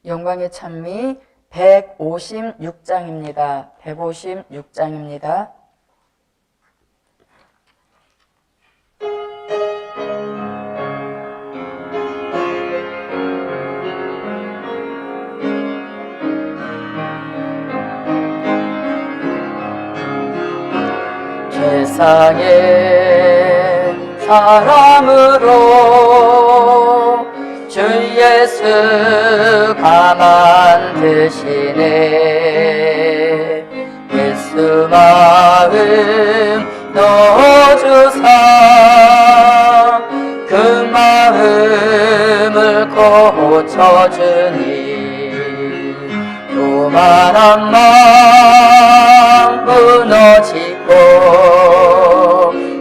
영광의 찬미 156장입니다. 156장입니다. 세상의 사람으로 주 예수가 만드시네. 예수 마음 넣어주사 그 마음을 고쳐주니 요만한 마음 무너지고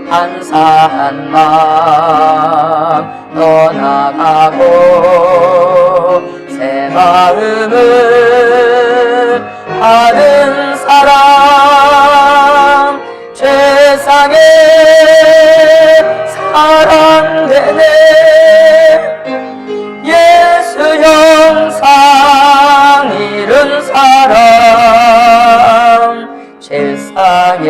한사한 마음 떠나가고 새 마음을 받은 사람 세상에 사람 되네. 예수 형상 잃은 사람 세상에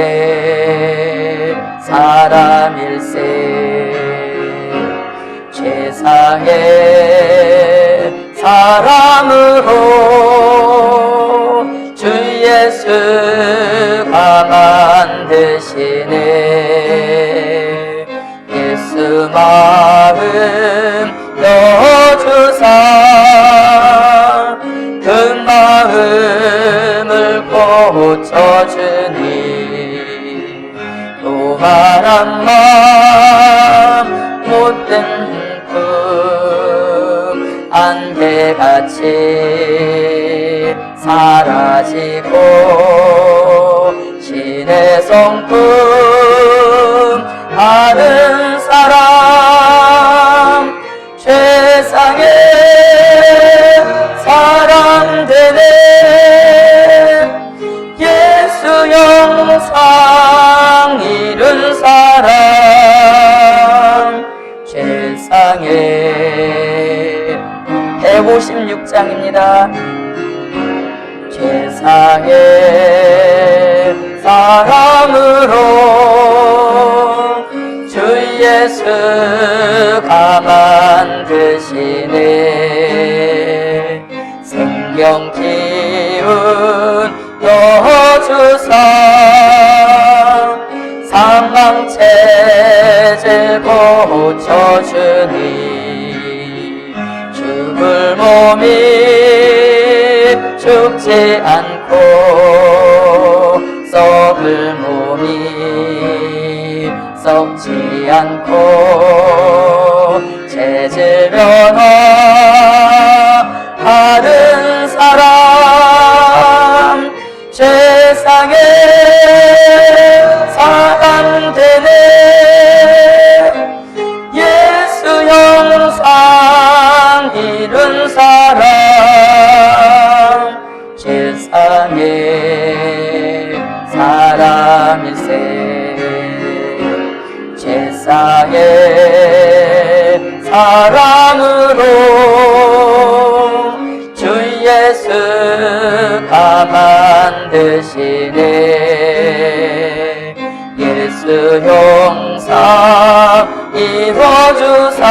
사람일세. 세상의 사람으로 주 예수가 만드시네. 예수 마음 넣어주사 그 마음을 고쳐주니 요만한 마음 못된 꿈 안개같이 사라지고 신의 성품 받은 사람 세상에 사람 되네. 예수 형상 잃은 사람 세상에 156장입니다. 세상의 사람으로 주 예수가 만드시네. 생명 기운 넣어주사 사망 체질 고쳐주니 죽을 몸이 죽지 않고 썩을 몸이 썩지 않고 체질 변화 받은 사람 세상에 사람 되네. 예수 형상 잃은 사람 세상에 사람일세. 세상에 사람으로 주 예수가 만드시네. 예수 형상 이루어주사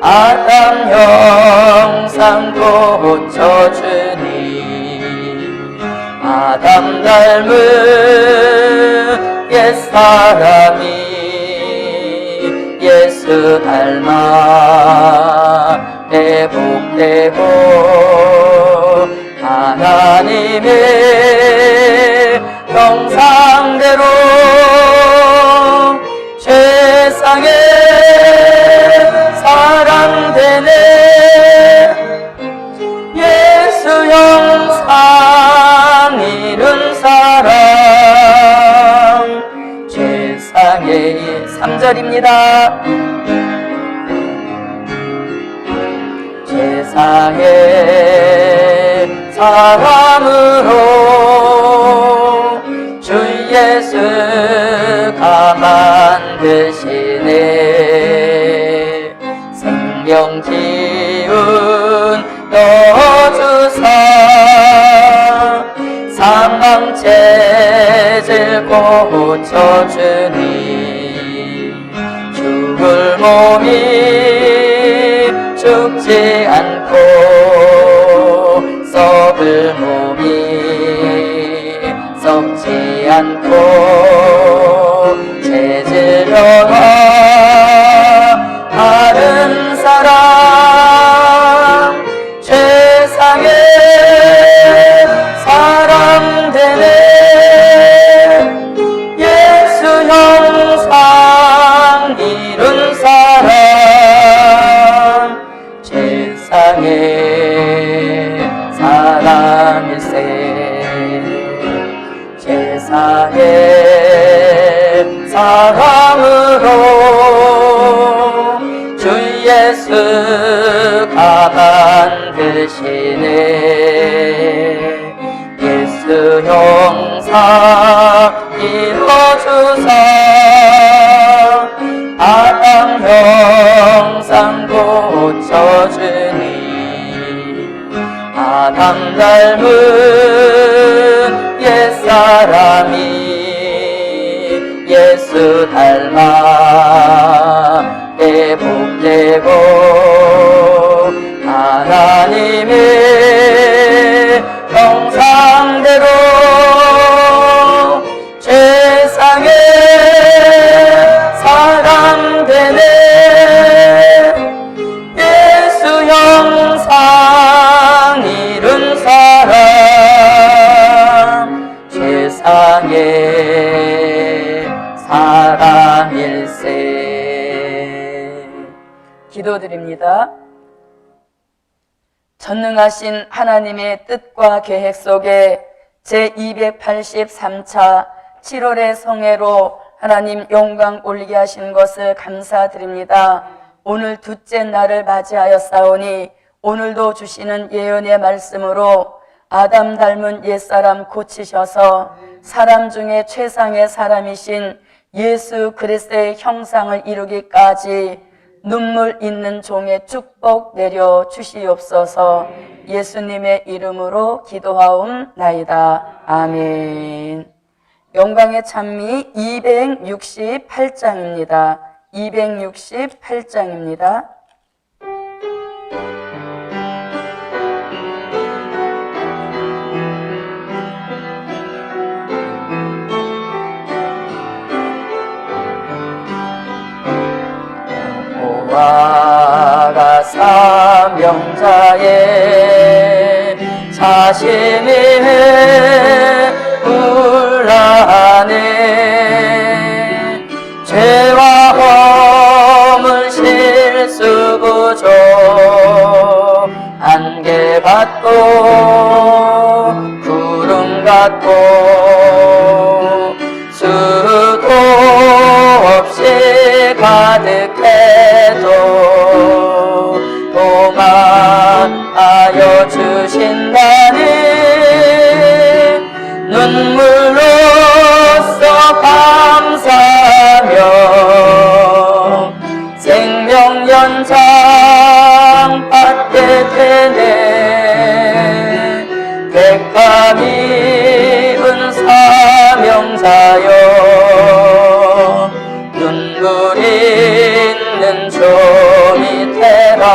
아담 형상 고쳐주니 아담 닮은 옛사람이 예수 닮아 회복되고 하나님의 형상대로 세상에 사람 되네. 예수 형상 잃은 사람 세상에 3절입니다. 세상에 사람으로 주 예수가 만드시네. 생명 기운 죄질 고쳐주니 죽을 몸이 죽지 않고 썩을 몸이 썩지 않고 죄질려와 다른 사람 세상에 사람 되네 예수 형상 이룬 사람 세상에 사람일세 세상에 사람으로 주 예수가 만드시네 예수 형상 이뤄주사 아담 형상 고쳐주니 아담 닮은 옛사람이 예수 닮아 회복되고 하나님의 형상대로 세상에 사람 되네 예수 형상 이룬 사람 세상에 사람일세. 기도드립니다. 전능하신 하나님의 뜻과 계획 속에 제283차 7월의 성회로 하나님 영광 올리게 하신 것을 감사드립니다. 오늘 둘째 날을 맞이하였사오니 오늘도 주시는 예언의 말씀으로 아담 닮은 옛사람 고치셔서 사람 중에 최상의 사람이신 예수 그리스도의 형상을 이루기까지 눈물 있는 종의 축복 내려 주시옵소서. 예수님의 이름으로 기도하옵나이다. 아멘. 영광의 찬미 268장입니다. 268장입니다. 여호와가 사명자의 자신의 울라네 죄와 허물 실수 부족 안개 받고 구름 같고 수도 없이 가득해도 도망하여 주신다니 눈물로써 감사하며 생명 연장 받게 되네 백합 입은 사명자여 눈물 있는 종이 되라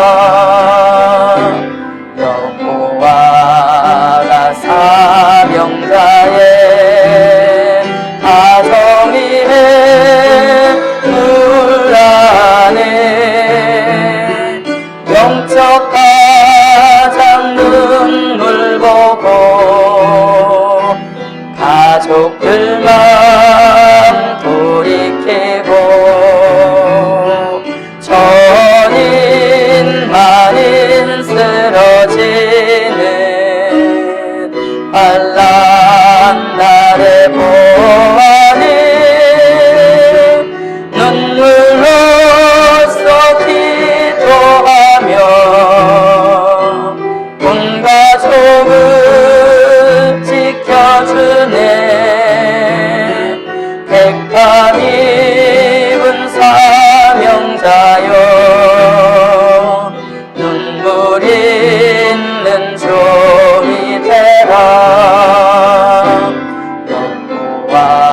여호와가 사명자의 가정임에 불안해 영적 가장 눈물 보고 가족들만 돌이키고 전인 만인 쓰러지는 환난 날에 보아니 눈물로써 기도하며 온 가족을 지켜주네 백합 입은 사명자여 눈물 있는 종이 되라 여호와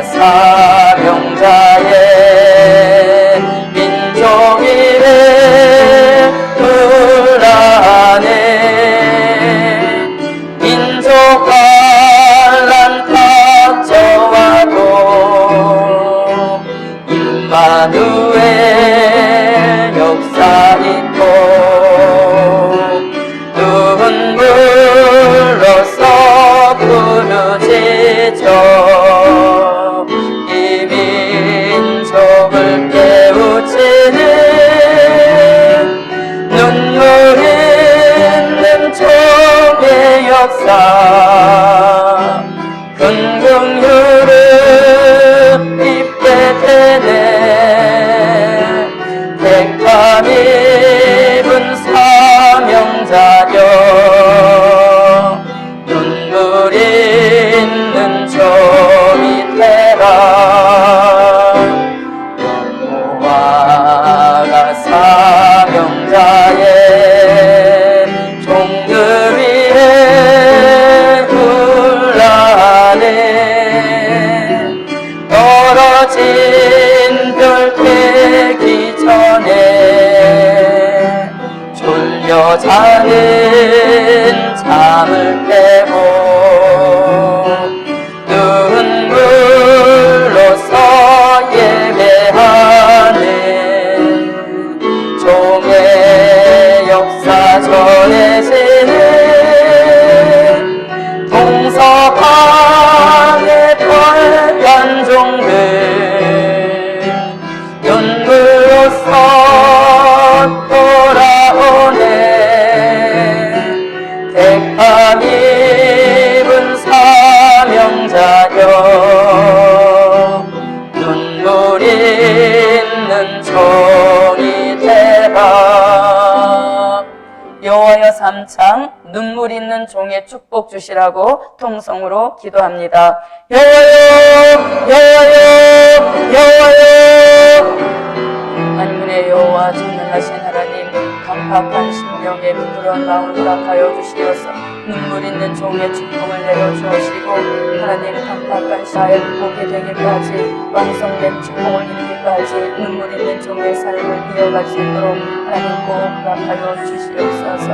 사명자의 민족이래 불안해 민족 반란 닥쳐와도 임마누엘 역사 있고 눈물로써 부르짖어 이 민족을 깨우치는 눈물 있는 종의 역사 큰 긍휼을 입게 되네 택함 입은 사명자여 눈물 있는 종이 되라 여호와가 사명자의 종들 위에 훈련해 떨어진 별 깨기 전에 졸려 자는 잠을 깨고 눈물로써 예배하네 종의 역사 전해지는 동서방의 펄간 종들 눈물로써 돌아오네 택함 입은 사명자여 눈물 있는 종이 되라 여호와여 삼창 눈물 있는 종의 축복 주시라고 통성으로 기도합니다. 여호와여 여호와여 여호와여 만군의 여호와 전능하신 하나님 강팍한 심령에 부드러운 마음을 허락하여 주시어서 눈물 있는 종의 축복을 내려주시고 하나님 강팍한 시야에 복이 되기까지 완성된 축복을 이루기까지 눈물 있는 종의 삶을 이어갈 수 있도록 하나님 꼭 허락하여 주시옵소서.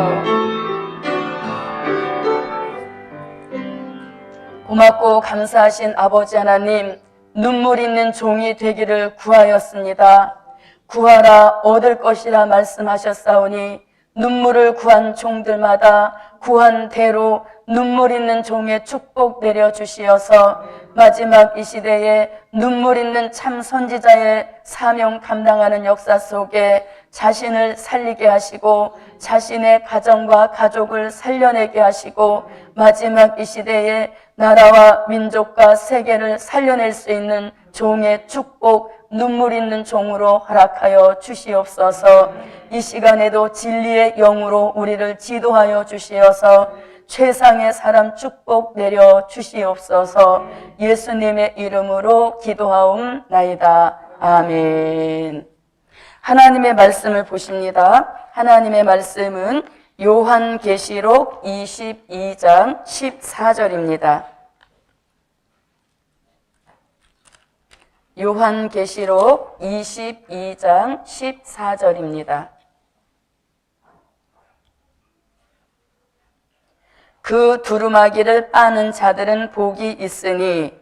고맙고 감사하신 아버지 하나님 눈물 있는 종이 되기를 구하였습니다. 구하라 얻을 것이라 말씀하셨사오니 눈물을 구한 종들마다 구한 대로 눈물 있는 종의 축복 내려주시어서 마지막 이 시대에 눈물 있는 참 선지자의 사명 감당하는 역사 속에 자신을 살리게 하시고 자신의 가정과 가족을 살려내게 하시고 마지막 이 시대에 나라와 민족과 세계를 살려낼 수 있는 종의 축복 눈물 있는 종으로 허락하여 주시옵소서. 이 시간에도 진리의 영으로 우리를 지도하여 주시어서 최상의 사람 축복 내려 주시옵소서. 예수님의 이름으로 기도하옵나이다. 아멘. 하나님의 말씀을 보십니다. 하나님의 말씀은 요한계시록 22장 14절입니다. 요한계시록 22장 14절입니다. 그 두루마기를 빠는 자들은 복이 있으니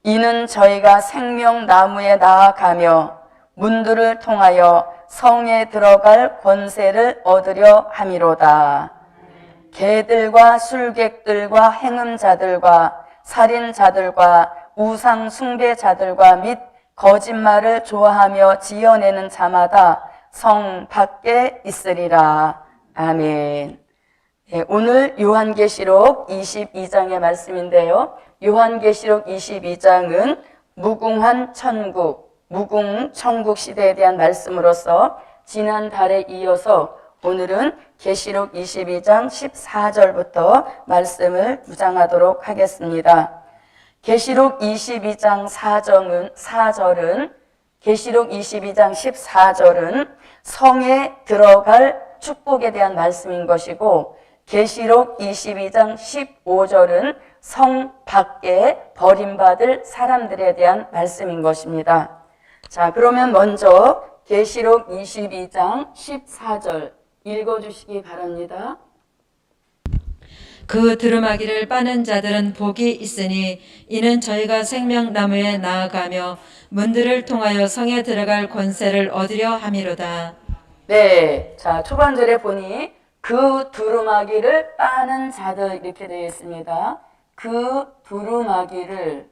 이는 저희가 생명나무에 나아가며 문들을 통하여 성에 들어갈 권세를 얻으려 함이로다. 개들과 술객들과 행음자들과 살인자들과 우상 숭배자들과 및 거짓말을 좋아하며 지어내는 자마다 성 밖에 있으리라. 아멘. 네, 오늘 요한계시록 22장의 말씀인데요. 요한계시록 22장은 무궁한 천국, 무궁천국 시대에 대한 말씀으로서 지난달에 이어서 오늘은 계시록 22장 14절부터 말씀을 묵상하도록 하겠습니다. 계시록 22장 4절은 계시록 22장 14절은 성에 들어갈 축복에 대한 말씀인 것이고 계시록 22장 15절은 성 밖에 버림받을 사람들에 대한 말씀인 것입니다. 자, 그러면 먼저 계시록 22장 14절 읽어주시기 바랍니다. 그 두루마기를 빠는 자들은 복이 있으니 이는 저희가 생명나무에 나아가며 문들을 통하여 성에 들어갈 권세를 얻으려 함이로다. 네, 자, 초반절에 보니 그 두루마기를 빠는 자들 이렇게 되어 있습니다. 그 두루마기를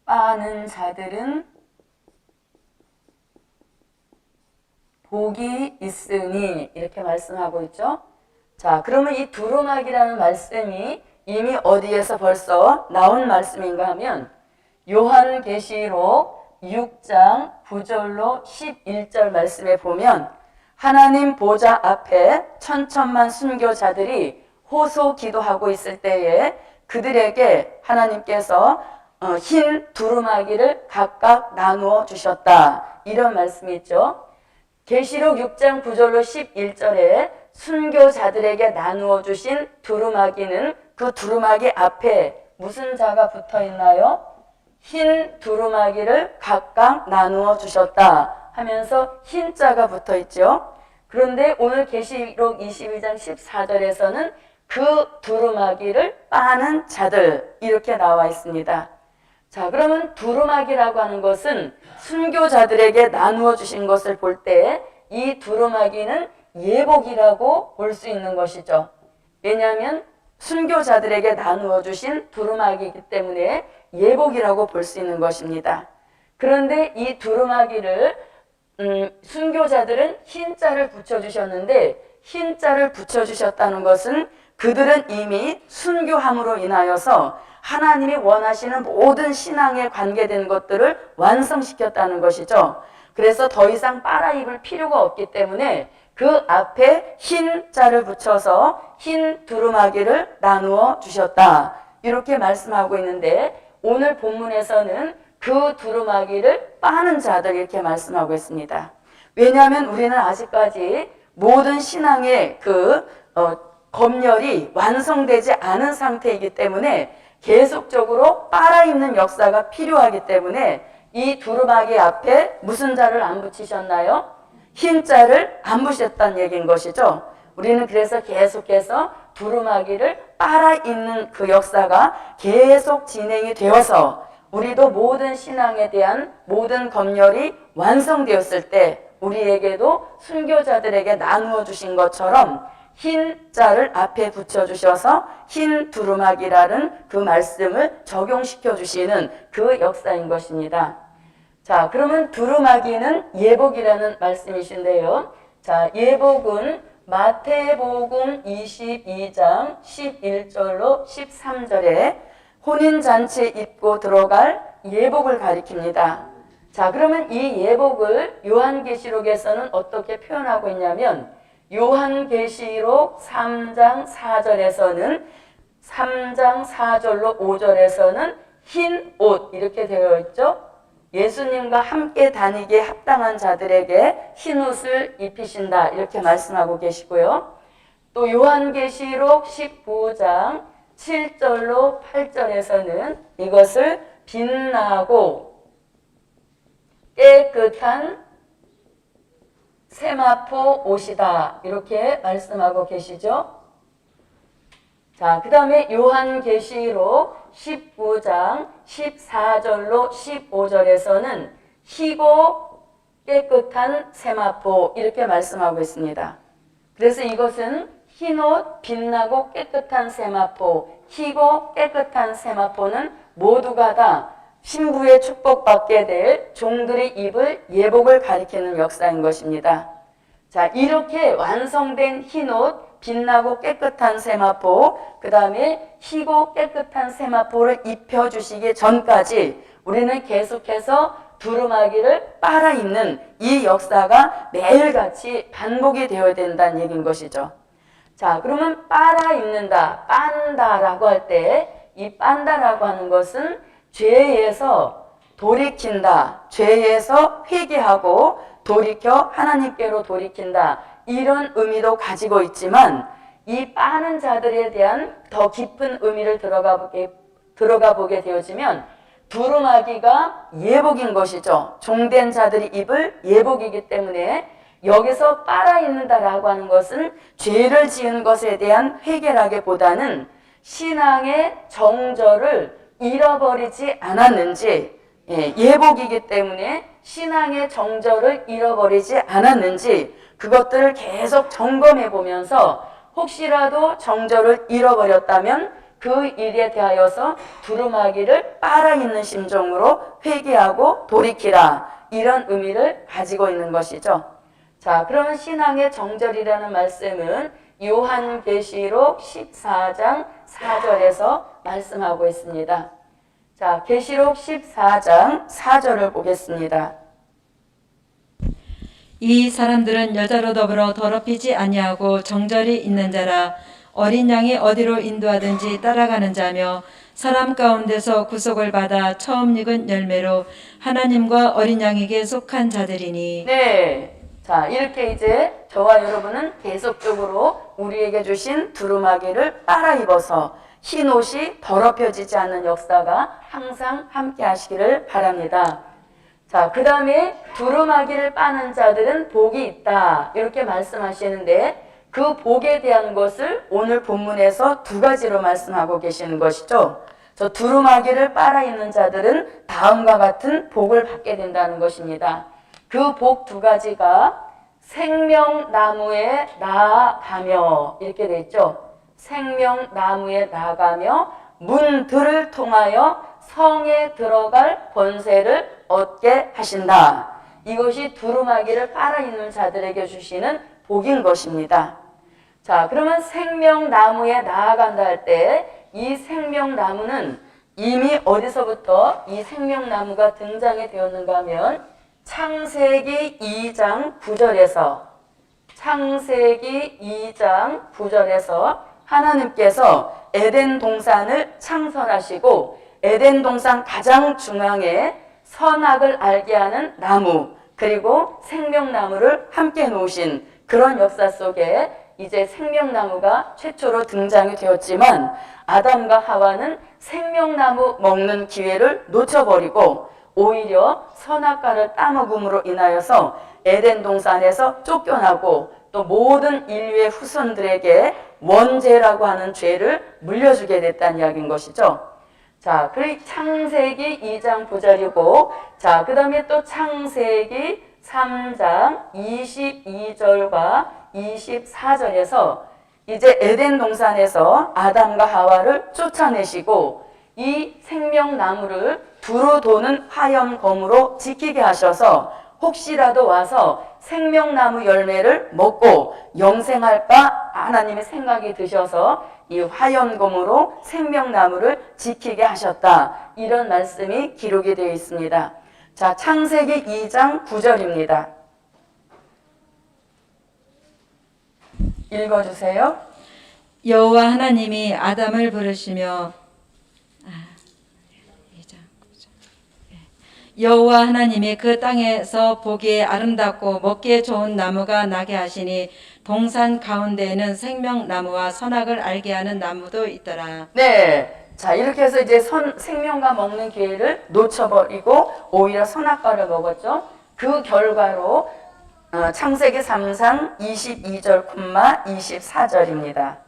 빠는 자들은 복이 있으니 이렇게 말씀하고 있죠. 자, 그러면 이 두루마기라는 말씀이 이미 어디에서 벌써 나온 말씀인가 하면 요한계시록 6장 9절로 11절 말씀에 보면 하나님 보좌 앞에 천천만 순교자들이 호소 기도하고 있을 때에 그들에게 하나님께서 흰 두루마기를 각각 나누어 주셨다. 이런 말씀이 있죠. 계시록 6장 9절로 11절에 순교자들에게 나누어 주신 두루마기는 그 두루마기 앞에 무슨 자가 붙어 있나요? 흰 두루마기를 각각 나누어 주셨다 하면서 흰 자가 붙어 있죠. 그런데 오늘 계시록 22장 14절에서는 그 두루마기를 빠는 자들 이렇게 나와 있습니다. 자, 그러면 두루마기라고 하는 것은 순교자들에게 나누어 주신 것을 볼 때 이 두루마기는 예복이라고 볼 수 있는 것이죠. 왜냐하면 순교자들에게 나누어 주신 두루마기이기 때문에 예복이라고 볼 수 있는 것입니다. 그런데 이 두루마기를 순교자들은 흰자를 붙여주셨는데 흰자를 붙여주셨다는 것은 그들은 이미 순교함으로 인하여서 하나님이 원하시는 모든 신앙에 관계된 것들을 완성시켰다는 것이죠. 그래서 더 이상 빨아 입을 필요가 없기 때문에 그 앞에 흰 자를 붙여서 흰 두루마기를 나누어 주셨다. 이렇게 말씀하고 있는데 오늘 본문에서는 그 두루마기를 빠는 자들 이렇게 말씀하고 있습니다. 왜냐하면 우리는 아직까지 모든 신앙의 검열이 완성되지 않은 상태이기 때문에 계속적으로 빨아입는 역사가 필요하기 때문에 이 두루마기 앞에 무슨 자를 안 붙이셨나요? 흰 자를 안 붙이셨다는 얘기인 것이죠. 우리는 그래서 계속해서 두루마기를 빨아입는 그 역사가 계속 진행이 되어서 우리도 모든 신앙에 대한 모든 검열이 완성되었을 때 우리에게도 순교자들에게 나누어 주신 것처럼 흰 자를 앞에 붙여주셔서 흰 두루마기라는 그 말씀을 적용시켜 주시는 그 역사인 것입니다. 자, 그러면 두루마기는 예복이라는 말씀이신데요. 자, 예복은 마태복음 22장 11절로 13절에 혼인잔치에 입고 들어갈 예복을 가리킵니다. 자, 그러면 이 예복을 요한계시록에서는 어떻게 표현하고 있냐면 요한계시록 3장 4절에서는 3장 4절로 5절에서는 흰 옷 이렇게 되어 있죠. 예수님과 함께 다니기에 합당한 자들에게 흰 옷을 입히신다 이렇게 말씀하고 계시고요. 또 요한계시록 19장 7절로 8절에서는 이것을 빛나고 깨끗한 세마포 옷이다 이렇게 말씀하고 계시죠. 자, 그 다음에 요한계시록 19장 14절로 15절에서는 희고 깨끗한 세마포 이렇게 말씀하고 있습니다. 그래서 이것은 흰옷 빛나고 깨끗한 세마포, 희고 깨끗한 세마포는 모두가 다 신부의 축복받게 될 종들이 입을 예복을 가리키는 역사인 것입니다. 자, 이렇게 완성된 흰옷 빛나고 깨끗한 세마포, 그 다음에 희고 깨끗한 세마포를 입혀주시기 전까지 우리는 계속해서 두루마기를 빨아입는 이 역사가 매일같이 반복이 되어야 된다는 얘기인 것이죠. 자, 그러면 빨아입는다, 빤다라고 할 때 이 빤다라고 하는 것은 죄에서 돌이킨다, 죄에서 회개하고 돌이켜 하나님께로 돌이킨다 이런 의미도 가지고 있지만 이 빠는 자들에 대한 더 깊은 의미를 들어가 보게 되어지면 두루마기가 예복인 것이죠. 종된 자들이 입을 예복이기 때문에 여기서 빨아 입는다라고 하는 것은 죄를 지은 것에 대한 회개라기보다는 신앙의 정절을 잃어버리지 않았는지, 예복이기 때문에 신앙의 정절을 잃어버리지 않았는지 그것들을 계속 점검해 보면서 혹시라도 정절을 잃어버렸다면 그 일에 대하여서 두루마기를 빨아 입는 심정으로 회개하고 돌이키라, 이런 의미를 가지고 있는 것이죠. 자, 그러면 신앙의 정절이라는 말씀은 요한계시록 14장 4절에서 말씀하고 있습니다. 자, 계시록 14장 4절을 보겠습니다. 이 사람들은 여자로 더불어 더럽히지 아니하고 정절이 있는 자라. 어린 양이 어디로 인도하든지 따라가는 자며 사람 가운데서 구속을 받아 처음 익은 열매로 하나님과 어린 양에게 속한 자들이니. 네. 자, 이렇게 이제 저와 여러분은 계속적으로 우리에게 주신 두루마기를 빨아 입어서 흰 옷이 더럽혀지지 않는 역사가 항상 함께 하시기를 바랍니다. 자, 그 다음에 두루마기를 빠는 자들은 복이 있다, 이렇게 말씀하시는데 그 복에 대한 것을 오늘 본문에서 두 가지로 말씀하고 계시는 것이죠. 저 두루마기를 빨아 입는 자들은 다음과 같은 복을 받게 된다는 것입니다. 그 복 두 가지가 생명나무에 나아가며, 이렇게 돼 있죠. 생명나무에 나아가며 문들을 통하여 성에 들어갈 권세를 얻게 하신다. 이것이 두루마기를 빨아 입는 자들에게 주시는 복인 것입니다. 자, 그러면 생명나무에 나아간다 할 때 이 생명나무는 이미 어디서부터 이 생명나무가 등장이 되었는가 하면 창세기 2장 9절에서 하나님께서 에덴 동산을 창설하시고 에덴 동산 가장 중앙에 선악을 알게 하는 나무, 그리고 생명나무를 함께 놓으신 그런 역사 속에 이제 생명나무가 최초로 등장이 되었지만 아담과 하와는 생명나무 먹는 기회를 놓쳐버리고 오히려 선악과를 따먹음으로 인하여서 에덴 동산에서 쫓겨나고 또 모든 인류의 후손들에게 원죄라고 하는 죄를 물려주게 됐다는 이야기인 것이죠. 자, 그리고 창세기 2장 9절이고, 자, 그 다음에 또 창세기 3장 22절과 24절에서 이제 에덴 동산에서 아담과 하와를 쫓아내시고 이 생명나무를 두루 도는 화염검으로 지키게 하셔서 혹시라도 와서 생명나무 열매를 먹고 영생할까 하나님의 생각이 드셔서 이 화염검으로 생명나무를 지키게 하셨다, 이런 말씀이 기록이 되어 있습니다. 자, 창세기 2장 9절입니다. 읽어주세요. 여호와 하나님이 아담을 부르시며 여호와 하나님이 그 땅에서 보기에 아름답고 먹기에 좋은 나무가 나게 하시니 동산 가운데에는 생명나무와 선악을 알게 하는 나무도 있더라. 네. 자, 이렇게 해서 이제 생명과 먹는 기회를 놓쳐버리고 오히려 선악과를 먹었죠. 그 결과로 창세기 3장 22절, 24절입니다.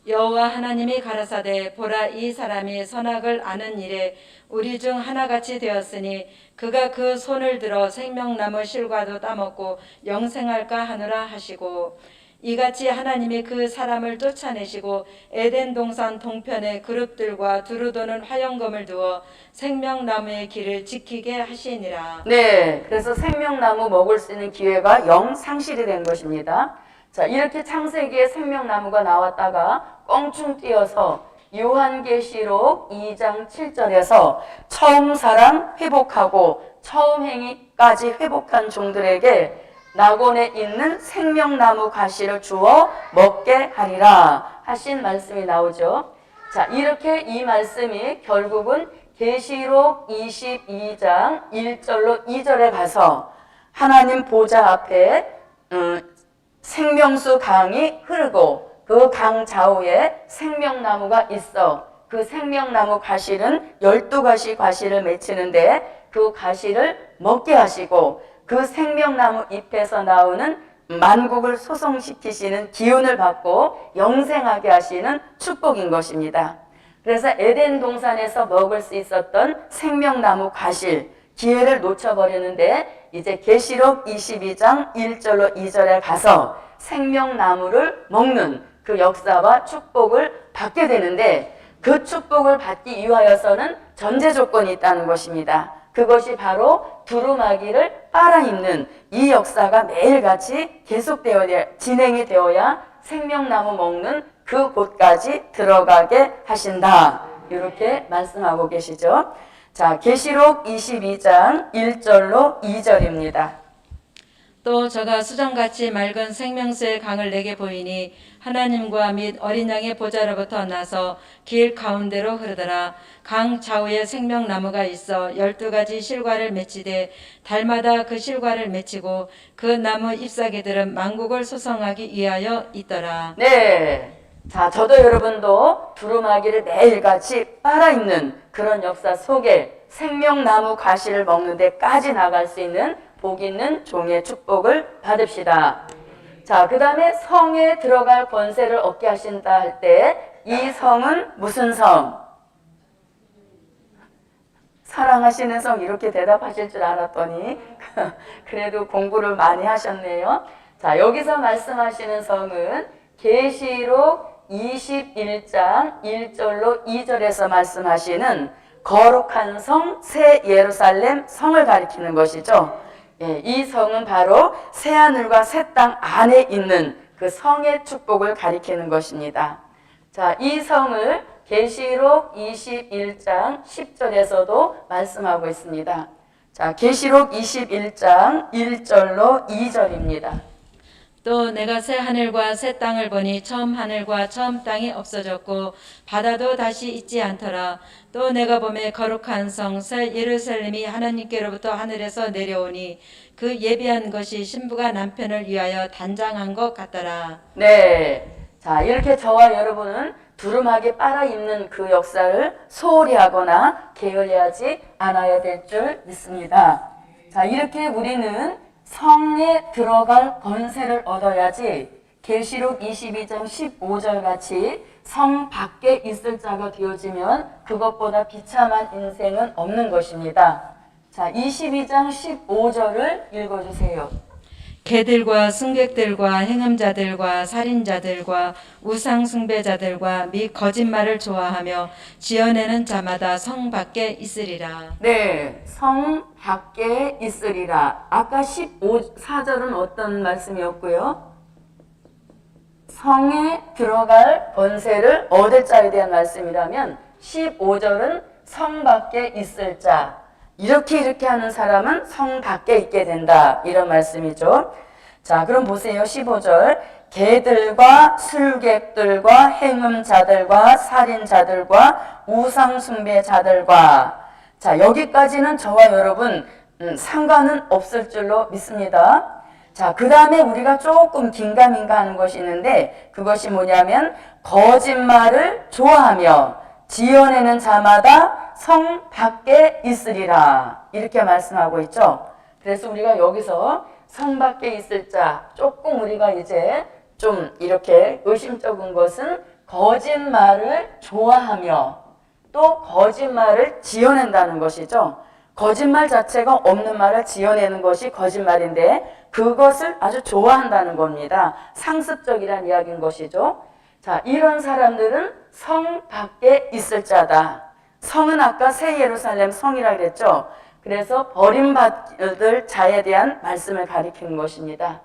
여호와 하나님이 가라사대 보라, 이 사람이 선악을 아는 일에 우리 중 하나같이 되었으니 그가 그 손을 들어 생명나무 실과도 따먹고 영생할까 하노라 하시고, 이같이 하나님이 그 사람을 쫓아내시고 에덴 동산 동편에 그룹들과 두루 도는 화염검을 두어 생명나무의 길을 지키게 하시니라. 네, 그래서 생명나무 먹을 수 있는 기회가 영 상실이 된 것입니다. 자, 이렇게 창세기에 생명나무가 나왔다가 껑충 뛰어서 요한계시록 2장 7절에서 처음 사랑 회복하고 처음 행위까지 회복한 종들에게 낙원에 있는 생명나무 가시를 주어 먹게 하리라 하신 말씀이 나오죠. 자, 이렇게 이 말씀이 결국은 계시록 22장 1절로 2절에 가서 하나님 보좌 앞에 생명수 강이 흐르고 그 강 좌우에 생명나무가 있어. 그 생명나무 가시는 12가지 가시를 맺히는데 그 가시를 먹게 하시고 그 생명나무 잎에서 나오는 만국을 소성시키시는 기운을 받고 영생하게 하시는 축복인 것입니다. 그래서 에덴 동산에서 먹을 수 있었던 생명나무 가실 기회를 놓쳐버리는데 이제 계시록 22장 1절로 2절에 가서 생명나무를 먹는 그 역사와 축복을 받게 되는데 그 축복을 받기 위하여서는 전제 조건이 있다는 것입니다. 그것이 바로 두루마기를 빨아입는 이 역사가 매일같이 계속되어야 진행이 되어야 생명나무 먹는 그 곳까지 들어가게 하신다. 이렇게 말씀하고 계시죠. 자, 계시록 22장 1절로 2절입니다. 또 저가 수정같이 맑은 생명수의 강을 내게 보이니 하나님과 및 어린 양의 보좌로부터 나서 길 가운데로 흐르더라. 강 좌우에 생명나무가 있어 12가지 실과를 맺히되 달마다 그 실과를 맺히고 그 나무 잎사귀들은 만국을 소성하기 위하여 있더라. 네. 자, 저도 여러분도 두루마기를 매일같이 빨아입는 그런 역사 속에 생명나무 가시를 먹는 데까지 나갈 수 있는 복 있는 종의 축복을 받읍시다. 자, 그 다음에 성에 들어갈 권세를 얻게 하신다 할 때 이 성은 무슨 성? 사랑하시는 성 이렇게 대답하실 줄 알았더니 그래도 공부를 많이 하셨네요. 자, 여기서 말씀하시는 성은 계시록 21장 1절로 2절에서 말씀하시는 거룩한 성 새 예루살렘 성을 가리키는 것이죠. 예, 이 성은 바로 새하늘과 새 땅 안에 있는 그 성의 축복을 가리키는 것입니다. 자, 이 성을 계시록 21장 10절에서도 말씀하고 있습니다. 자, 계시록 21장 1절로 2절입니다. 또 내가 새 하늘과 새 땅을 보니 처음 하늘과 처음 땅이 없어졌고 바다도 다시 있지 않더라. 또 내가 보매 거룩한 성 새 예루살렘이 하나님께로부터 하늘에서 내려오니 그 예비한 것이 신부가 남편을 위하여 단장한 것 같더라. 네. 자, 이렇게 저와 여러분은 두루마기 빨아입는 그 역사를 소홀히 하거나 게을리하지 않아야 될 줄 믿습니다. 자, 이렇게 우리는 성에 들어갈 권세를 얻어야지 계시록 22장 15절 같이 성 밖에 있을 자가 되어지면 그것보다 비참한 인생은 없는 것입니다. 자, 22장 15절을 읽어주세요. 개들과 승객들과 행음자들과 살인자들과 우상숭배자들과 및 거짓말을 좋아하며 지어내는 자마다 성 밖에 있으리라. 네, 성 밖에 있으리라. 아까 14절은 어떤 말씀이었고요? 성에 들어갈 권세를 얻을 자에 대한 말씀이라면 15절은 성 밖에 있을 자. 이렇게 하는 사람은 성 밖에 있게 된다. 이런 말씀이죠. 자, 그럼 보세요. 15절. 개들과 술객들과 행음자들과 살인자들과 우상숭배자들과. 자, 여기까지는 저와 여러분 상관은 없을 줄로 믿습니다. 자, 그 다음에 우리가 조금 긴가민가 하는 것이 있는데 그것이 뭐냐면 거짓말을 좋아하며 지어내는 자마다 성 밖에 있으리라. 이렇게 말씀하고 있죠. 그래서 우리가 여기서 성 밖에 있을 자, 조금 우리가 이제 좀 이렇게 의심쩍은 것은 거짓말을 좋아하며 또 거짓말을 지어낸다는 것이죠. 거짓말 자체가 없는 말을 지어내는 것이 거짓말인데 그것을 아주 좋아한다는 겁니다. 상습적이란 이야기인 것이죠. 자, 이런 사람들은 성 밖에 있을 자다. 성은 아까 새 예루살렘 성이라 그랬죠. 그래서 버림받을 자에 대한 말씀을 가리키는 것입니다.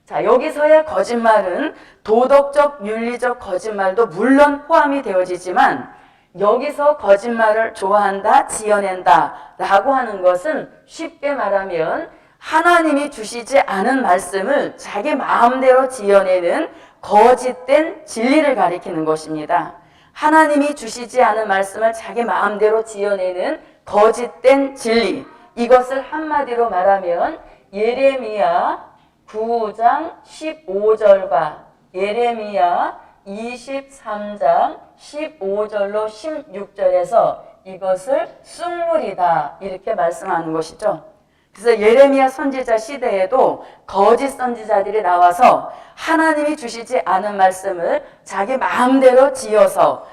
자, 여기서의 거짓말은 도덕적, 윤리적 거짓말도 물론 포함이 되어지지만 여기서 거짓말을 좋아한다, 지어낸다 라고 하는 것은 쉽게 말하면 하나님이 주시지 않은 말씀을 자기 마음대로 지어내는 거짓된 진리를 가리키는 것입니다. 하나님이 주시지 않은 말씀을 자기 마음대로 지어내는 거짓된 진리. 이것을 한마디로 말하면 예레미야 9장 15절과 예레미야 23장 15절로 16절에서 이것을 쑥물이다 이렇게 말씀하는 것이죠. 그래서 예레미야 선지자 시대에도 거짓 선지자들이 나와서 하나님이 주시지 않은 말씀을 자기 마음대로 지어서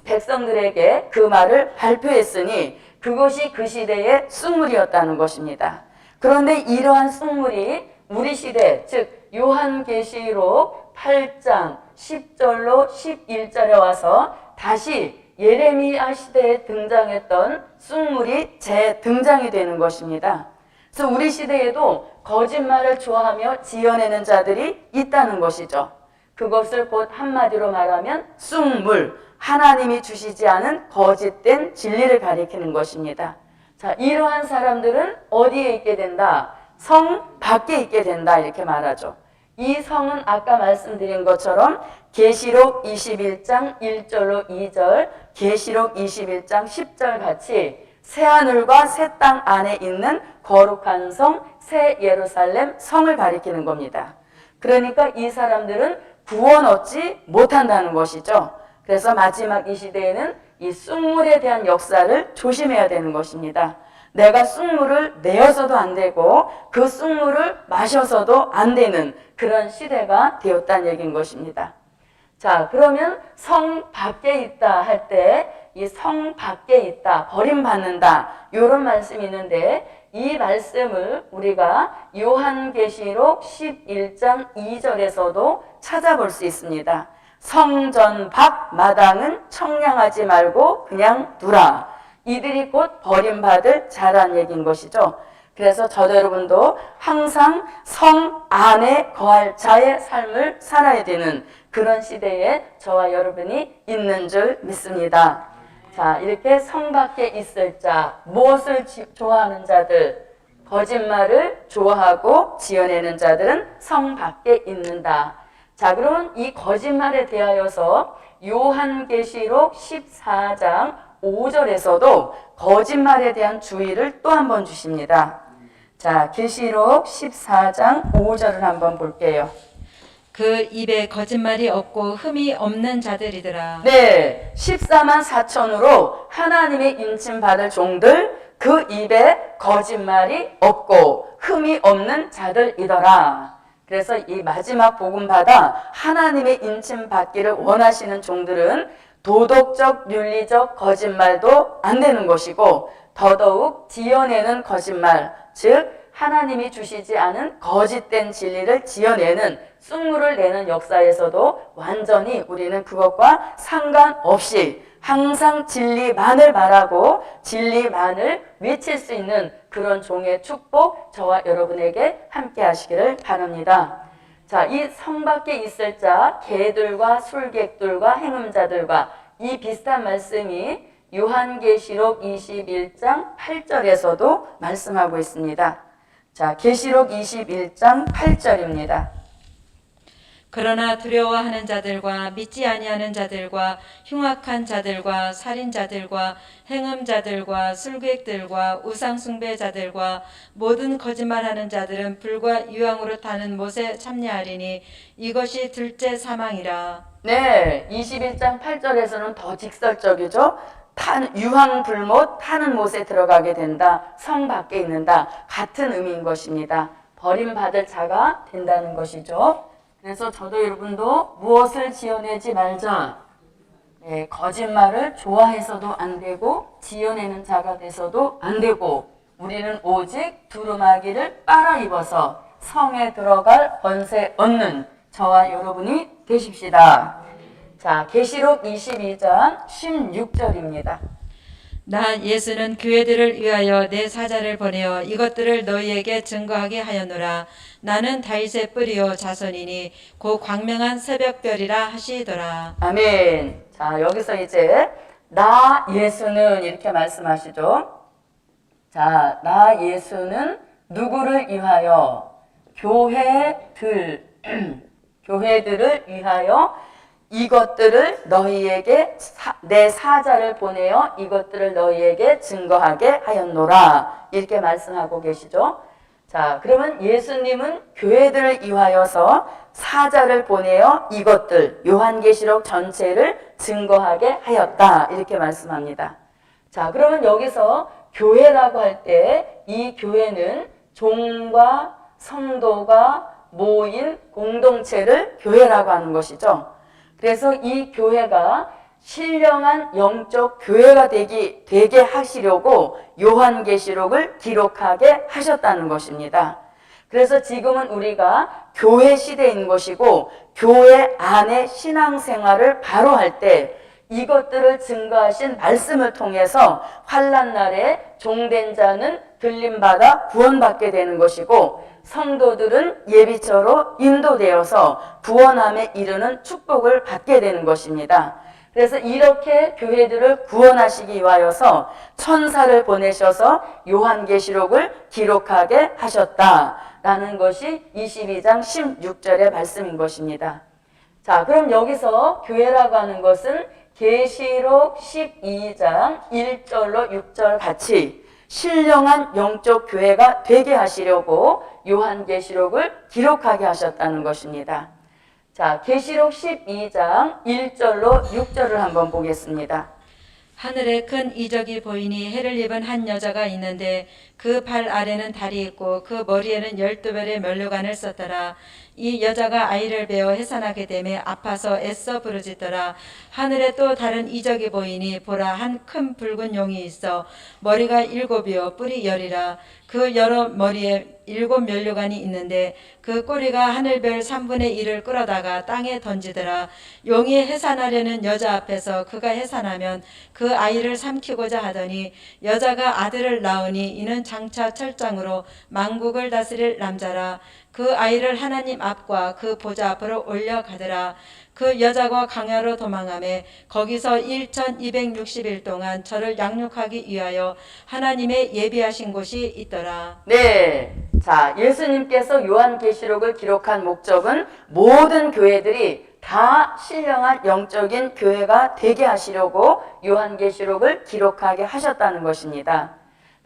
백성들에게 그 말을 발표했으니 그것이 그 시대의 쑥물이었다는 것입니다. 그런데 이러한 쑥물이 우리 시대, 즉 요한계시록 8장 10절로 11절에 와서 다시 예레미야 시대에 등장했던 쑥물이 재등장이 되는 것입니다. 그래서 우리 시대에도 거짓말을 좋아하며 지어내는 자들이 있다는 것이죠. 그것을 곧 한마디로 말하면 쑥물, 하나님이 주시지 않은 거짓된 진리를 가리키는 것입니다. 자, 이러한 사람들은 어디에 있게 된다? 성 밖에 있게 된다 이렇게 말하죠. 이 성은 아까 말씀드린 것처럼 계시록 21장 1절로 2절, 계시록 21장 10절 같이 새하늘과 새 땅 안에 있는 거룩한 성, 새 예루살렘 성을 가리키는 겁니다. 그러니까 이 사람들은 구원 얻지 못한다는 것이죠. 그래서 마지막 이 시대에는 이 쑥물에 대한 역사를 조심해야 되는 것입니다. 내가 쑥물을 내어서도 안 되고 그 쑥물을 마셔서도 안 되는 그런 시대가 되었다는 얘기인 것입니다. 자, 그러면 성 밖에 있다 할 때 이 성 밖에 있다, 버림받는다 이런 말씀이 있는데 이 말씀을 우리가 요한계시록 11장 2절에서도 찾아볼 수 있습니다. 성전 밖 마당은 청량하지 말고 그냥 두라. 이들이 곧 버림받을 자란 얘기인 것이죠. 그래서 저도 여러분도 항상 성 안에 거할 자의 삶을 살아야 되는 그런 시대에 저와 여러분이 있는 줄 믿습니다. 자, 이렇게 성 밖에 있을 자, 무엇을 좋아하는 자들, 거짓말을 좋아하고 지어내는 자들은 성 밖에 있는다. 자, 그러면 이 거짓말에 대하여서 요한계시록 14장 5절에서도 거짓말에 대한 주의를 또 한 번 주십니다. 자, 계시록 14장 5절을 한번 볼게요. 그 입에 거짓말이 없고 흠이 없는 자들이더라. 네, 14만 4천으로 하나님의 인침 받을 종들, 그 입에 거짓말이 없고 흠이 없는 자들이더라. 그래서 이 마지막 복음받아 하나님의 인침 받기를 원하시는 종들은 도덕적, 윤리적 거짓말도 안 되는 것이고 더더욱 지어내는 거짓말, 즉 하나님이 주시지 않은 거짓된 진리를 지어내는 쑥물을 내는 역사에서도 완전히 우리는 그것과 상관없이 항상 진리만을 말하고 진리만을 외칠 수 있는 그런 종의 축복 저와 여러분에게 함께 하시기를 바랍니다. 자, 이 성 밖에 있을 자, 개들과 술객들과 행음자들과 이 비슷한 말씀이 요한계시록 21장 8절에서도 말씀하고 있습니다. 자, 계시록 21장 8절입니다. 그러나 두려워하는 자들과 믿지 아니하는 자들과 흉악한 자들과 살인자들과 행음자들과 술객들과 우상숭배자들과 모든 거짓말하는 자들은 불과 유황으로 타는 못에 참여하리니 이것이 둘째 사망이라. 네, 21장 8절에서는 더 직설적이죠. 유황 불못 타는 못에 들어가게 된다. 성 밖에 있는다. 같은 의미인 것입니다. 버림받을 자가 된다는 것이죠. 그래서 저도 여러분도 무엇을 지어내지 말자. 네, 거짓말을 좋아해서도 안 되고 지어내는 자가 돼서도 안 되고 우리는 오직 두루마기를 빨아 입어서 성에 들어갈 권세 얻는 저와 여러분이 되십시다. 자, 계시록 22장 16절입니다. 나 예수는 교회들을 위하여 내 사자를 보내어 이것들을 너희에게 증거하게 하였노라. 나는 다윗의 뿌리요 자손이니 곧 광명한 새벽별이라 하시더라. 아멘. 자, 여기서 이제 나 예수는 이렇게 말씀하시죠. 자, 나 예수는 누구를 위하여? 교회들을 위하여 이것들을 너희에게 내 사자를 보내어 이것들을 너희에게 증거하게 하였노라. 이렇게 말씀하고 계시죠. 자, 그러면 예수님은 교회들을 위하여서 사자를 보내어 이것들 요한계시록 전체를 증거하게 하였다. 이렇게 말씀합니다. 자, 그러면 여기서 교회라고 할 때 이 교회는 종과 성도가 모인 공동체를 교회라고 하는 것이죠. 그래서 이 교회가 신령한 영적 교회가 되게 하시려고 요한계시록을 기록하게 하셨다는 것입니다. 그래서 지금은 우리가 교회 시대인 것이고 교회 안에 신앙생활을 바로 할 때 이것들을 증거하신 말씀을 통해서 환난 날에 종된 자는 들림받아 구원받게 되는 것이고 성도들은 예비처로 인도되어서 구원함에 이르는 축복을 받게 되는 것입니다. 그래서 이렇게 교회들을 구원하시기 위하여서 천사를 보내셔서 요한계시록을 기록하게 하셨다라는 것이 22장 16절의 말씀인 것입니다. 자, 그럼 여기서 교회라고 하는 것은 계시록 12장 1절로 6절 같이 신령한 영적 교회가 되게 하시려고 요한계시록을 기록하게 하셨다는 것입니다. 자, 계시록 12장 1절로 6절을 한번 보겠습니다. 하늘에 큰 이적이 보이니 해를 입은 한 여자가 있는데 그 발 아래는 달이 있고 그 머리에는 12별의 면류관을 썼더라. 이 여자가 아이를 베어 해산하게 되매 아파서 애써 부르짖더라. 하늘에 또 다른 이적이 보이니 보라, 한 큰 붉은 용이 있어 머리가 7이요 뿔이 10이라. 그 여러 머리에 7 면류관이 있는데 그 꼬리가 하늘별 3분의 1을 끌어다가 땅에 던지더라. 용이 해산하려는 여자 앞에서 그가 해산하면 그 아이를 삼키고자 하더니 여자가 아들을 낳으니 이는 장차 철장으로 만국을 다스릴 남자라. 그 아이를 하나님 앞과 그 보좌 앞으로 올려가더라. 그 여자가 광야로 도망하며 거기서 1260일 동안 저를 양육하기 위하여 하나님의 예비하신 곳이 있더라. 네. 자, 예수님께서 요한계시록을 기록한 목적은 모든 교회들이 다 신령한 영적인 교회가 되게 하시려고 요한계시록을 기록하게 하셨다는 것입니다.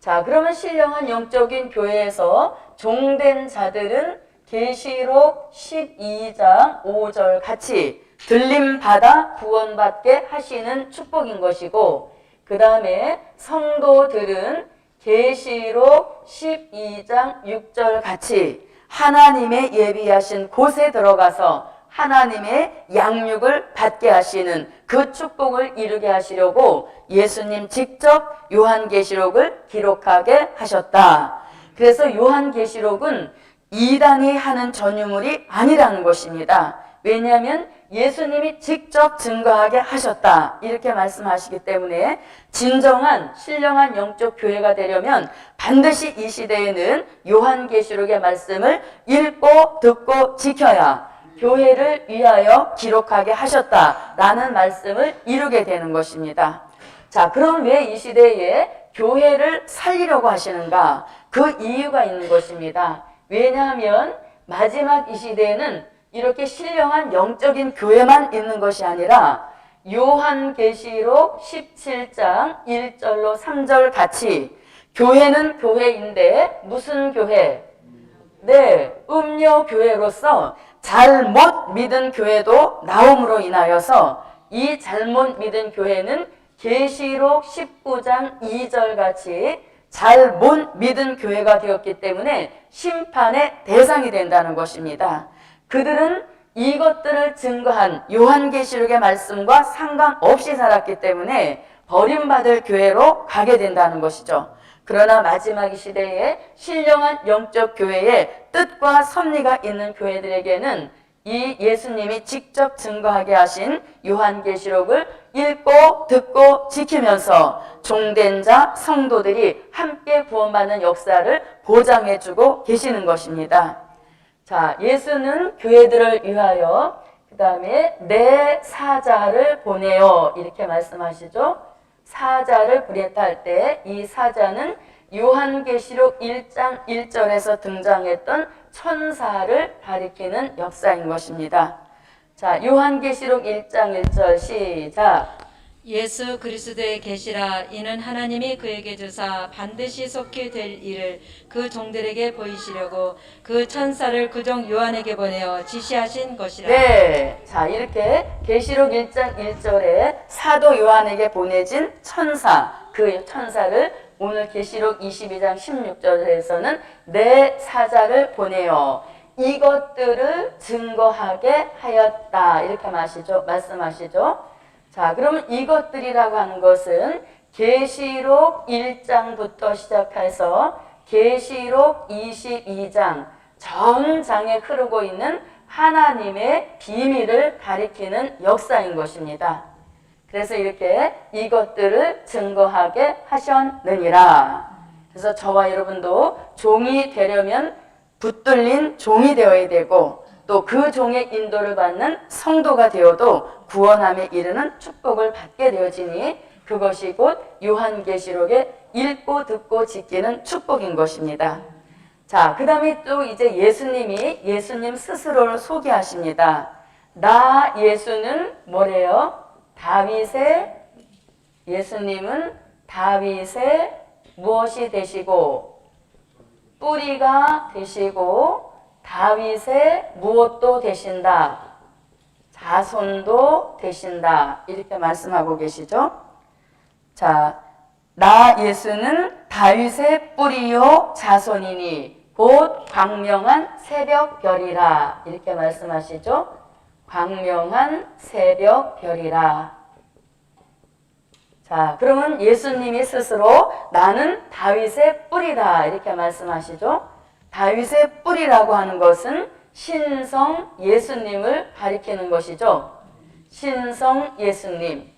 자, 그러면 신령한 영적인 교회에서 종된 자들은 계시록 12장 5절 같이 들림받아 구원받게 하시는 축복인 것이고, 그 다음에 성도들은 계시록 12장 6절 같이 하나님의 예비하신 곳에 들어가서 하나님의 양육을 받게 하시는 그 축복을 이루게 하시려고 예수님 직접 요한계시록을 기록하게 하셨다. 그래서 요한계시록은 이단이 하는 전유물이 아니라는 것입니다. 왜냐하면 예수님이 직접 증거하게 하셨다 이렇게 말씀하시기 때문에 진정한 신령한 영적 교회가 되려면 반드시 이 시대에는 요한계시록의 말씀을 읽고 듣고 지켜야 교회를 위하여 기록하게 하셨다라는 말씀을 이루게 되는 것입니다. 자, 그럼 왜 이 시대에 교회를 살리려고 하시는가? 그 이유가 있는 것입니다. 왜냐하면 마지막 이 시대에는 이렇게 신령한 영적인 교회만 있는 것이 아니라 요한계시록 17장 1절로 3절 같이 교회는 교회인데 무슨 교회? 네, 음료 교회로서 잘못 믿은 교회도 나옴으로 인하여서 이 잘못 믿은 교회는 계시록 19장 2절 같이 잘못 믿은 교회가 되었기 때문에 심판의 대상이 된다는 것입니다. 그들은 이것들을 증거한 요한계시록의 말씀과 상관없이 살았기 때문에 버림받을 교회로 가게 된다는 것이죠. 그러나 마지막 이 시대에 신령한 영적 교회의 뜻과 섭리가 있는 교회들에게는 이 예수님이 직접 증거하게 하신 요한계시록을 읽고 듣고 지키면서 종된 자 성도들이 함께 구원받는 역사를 보장해주고 계시는 것입니다. 자, 예수는 교회들을 위하여 그 다음에 내 사자를 보내요 이렇게 말씀하시죠. 사자를 보냈다 할 때 이 사자는 요한계시록 1장 1절에서 등장했던 천사를 가리키는 역사인 것입니다. 자, 요한계시록 1장 1절 시작. 예수 그리스도의 계시라. 이는 하나님이 그에게 주사 반드시 속히 될 일을 그 종들에게 보이시려고 그 천사를 그 종 요한에게 보내어 지시하신 것이라. 네, 자 이렇게 계시록 1장 1절에 사도 요한에게 보내진 천사, 그 천사를 오늘 계시록 22장 16절에서는 내 사자를 보내어 이것들을 증거하게 하였다, 이렇게 말씀하시죠. 자, 그러면 이것들이라고 하는 것은 계시록 1장부터 시작해서 계시록 22장 전 장에 흐르고 있는 하나님의 비밀을 가리키는 역사인 것입니다. 그래서 이렇게 이것들을 증거하게 하셨느니라. 그래서 저와 여러분도 종이 되려면 붙들린 종이 되어야 되고, 또 그 종의 인도를 받는 성도가 되어도 구원함에 이르는 축복을 받게 되어지니 그것이 곧 요한계시록에 읽고 듣고 지키는 축복인 것입니다. 자, 그 다음에 또 이제 예수님 스스로를 소개하십니다. 나 예수는 뭐래요? 예수님은 다윗의 무엇이 되시고 뿌리가 되시고 다윗의 무엇도 되신다. 자손도 되신다. 이렇게 말씀하고 계시죠. 자, 나 예수는 다윗의 뿌리요 자손이니 곧 광명한 새벽별이라. 이렇게 말씀하시죠. 광명한 새벽별이라. 자, 그러면 예수님이 스스로 나는 다윗의 뿌리다, 이렇게 말씀하시죠. 다윗의 뿌리라고 하는 것은 신성 예수님을 가리키는 것이죠. 신성 예수님.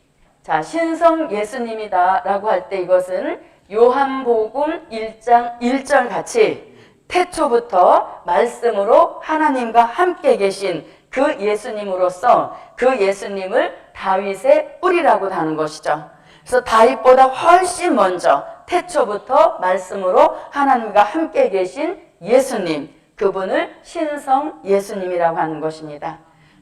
자, 신성 예수님이다 라고 할 때 이것은 요한복음 1장 1절 같이 태초부터 말씀으로 하나님과 함께 계신 그 예수님으로서 그 예수님을 다윗의 뿌리라고 하는 것이죠. 그래서 다윗보다 훨씬 먼저 태초부터 말씀으로 하나님과 함께 계신 예수님, 그분을 신성 예수님이라고 하는 것입니다.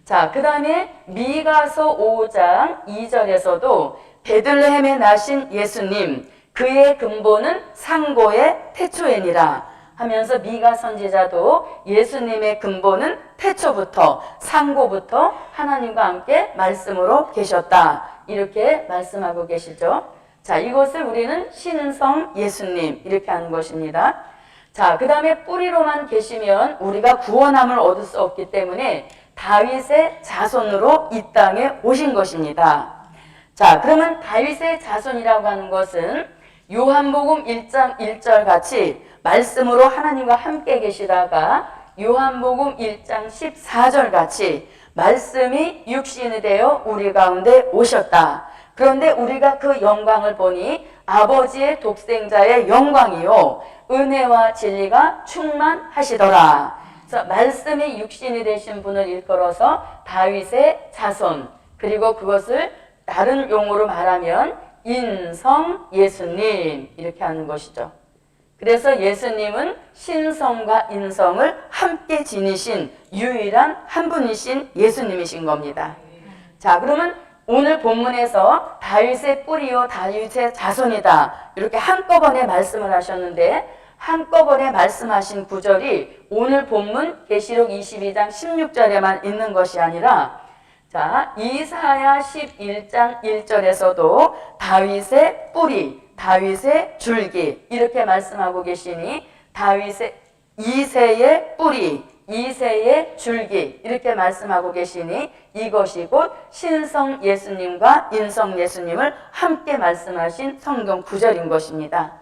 자, 그 다음에 미가서 5장 2절에서도 베들레헴에 나신 예수님, 그의 근본은 상고의 태초에니라 하면서 미가 선지자도 예수님의 근본은 태초부터 상고부터 하나님과 함께 말씀으로 계셨다, 이렇게 말씀하고 계시죠. 자, 이것을 우리는 신성 예수님 이렇게 하는 것입니다. 자, 그 다음에 뿌리로만 계시면 우리가 구원함을 얻을 수 없기 때문에 다윗의 자손으로 이 땅에 오신 것입니다. 자, 그러면 다윗의 자손이라고 하는 것은 요한복음 1장 1절 같이 말씀으로 하나님과 함께 계시다가 요한복음 1장 14절 같이 말씀이 육신이 되어 우리 가운데 오셨다. 그런데 우리가 그 영광을 보니 아버지의 독생자의 영광이요 은혜와 진리가 충만하시더라. 그래서 말씀이 육신이 되신 분을 일컬어서 다윗의 자손, 그리고 그것을 다른 용어로 말하면 인성 예수님 이렇게 하는 것이죠. 그래서 예수님은 신성과 인성을 함께 지니신 유일한 한 분이신 예수님이신 겁니다. 자, 그러면 오늘 본문에서 다윗의 뿌리요 다윗의 자손이다 이렇게 한꺼번에 말씀을 하셨는데, 한꺼번에 말씀하신 구절이 오늘 본문 계시록 22장 16절에만 있는 것이 아니라, 자, 이사야 11장 1절에서도 다윗의 뿌리, 다윗의 줄기 이렇게 말씀하고 계시니 다윗의 이새의 뿌리, 이새의 줄기 이렇게 말씀하고 계시니 이것이 곧 신성 예수님과 인성 예수님을 함께 말씀하신 성경 구절인 것입니다.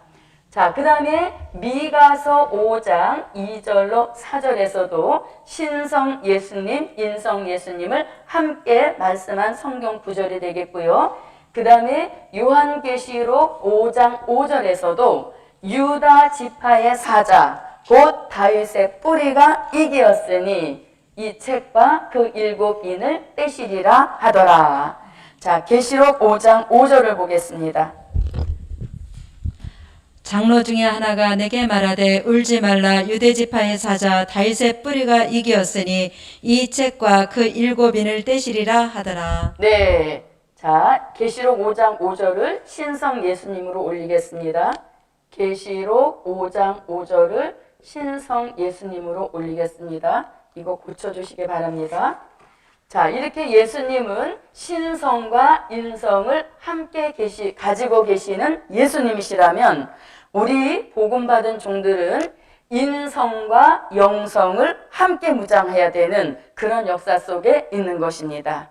자, 그 다음에 미가서 5장 2절로 4절에서도 신성 예수님, 인성 예수님을 함께 말씀한 성경 구절이 되겠고요. 그 다음에 요한계시록 5장 5절에서도 유다 지파의 사자, 곧 다윗의 뿌리가 이기었으니 이 책과 그 7인을 떼시리라 하더라. 자, 계시록 5장 5절을 보겠습니다. 장로 중에 하나가 내게 말하되 울지 말라. 유대지파의 사자 다윗의 뿌리가 이기었으니 이 책과 그 7인을 떼시리라 하더라. 네, 자, 계시록 5장 5절을 신성 예수님으로 올리겠습니다. 계시록 5장 5절을 신성 예수님으로 올리겠습니다. 이거 고쳐주시기 바랍니다. 자, 이렇게 예수님은 신성과 인성을 함께 가지고 계시는 예수님이시라면 우리 복음받은 종들은 인성과 영성을 함께 무장해야 되는 그런 역사 속에 있는 것입니다.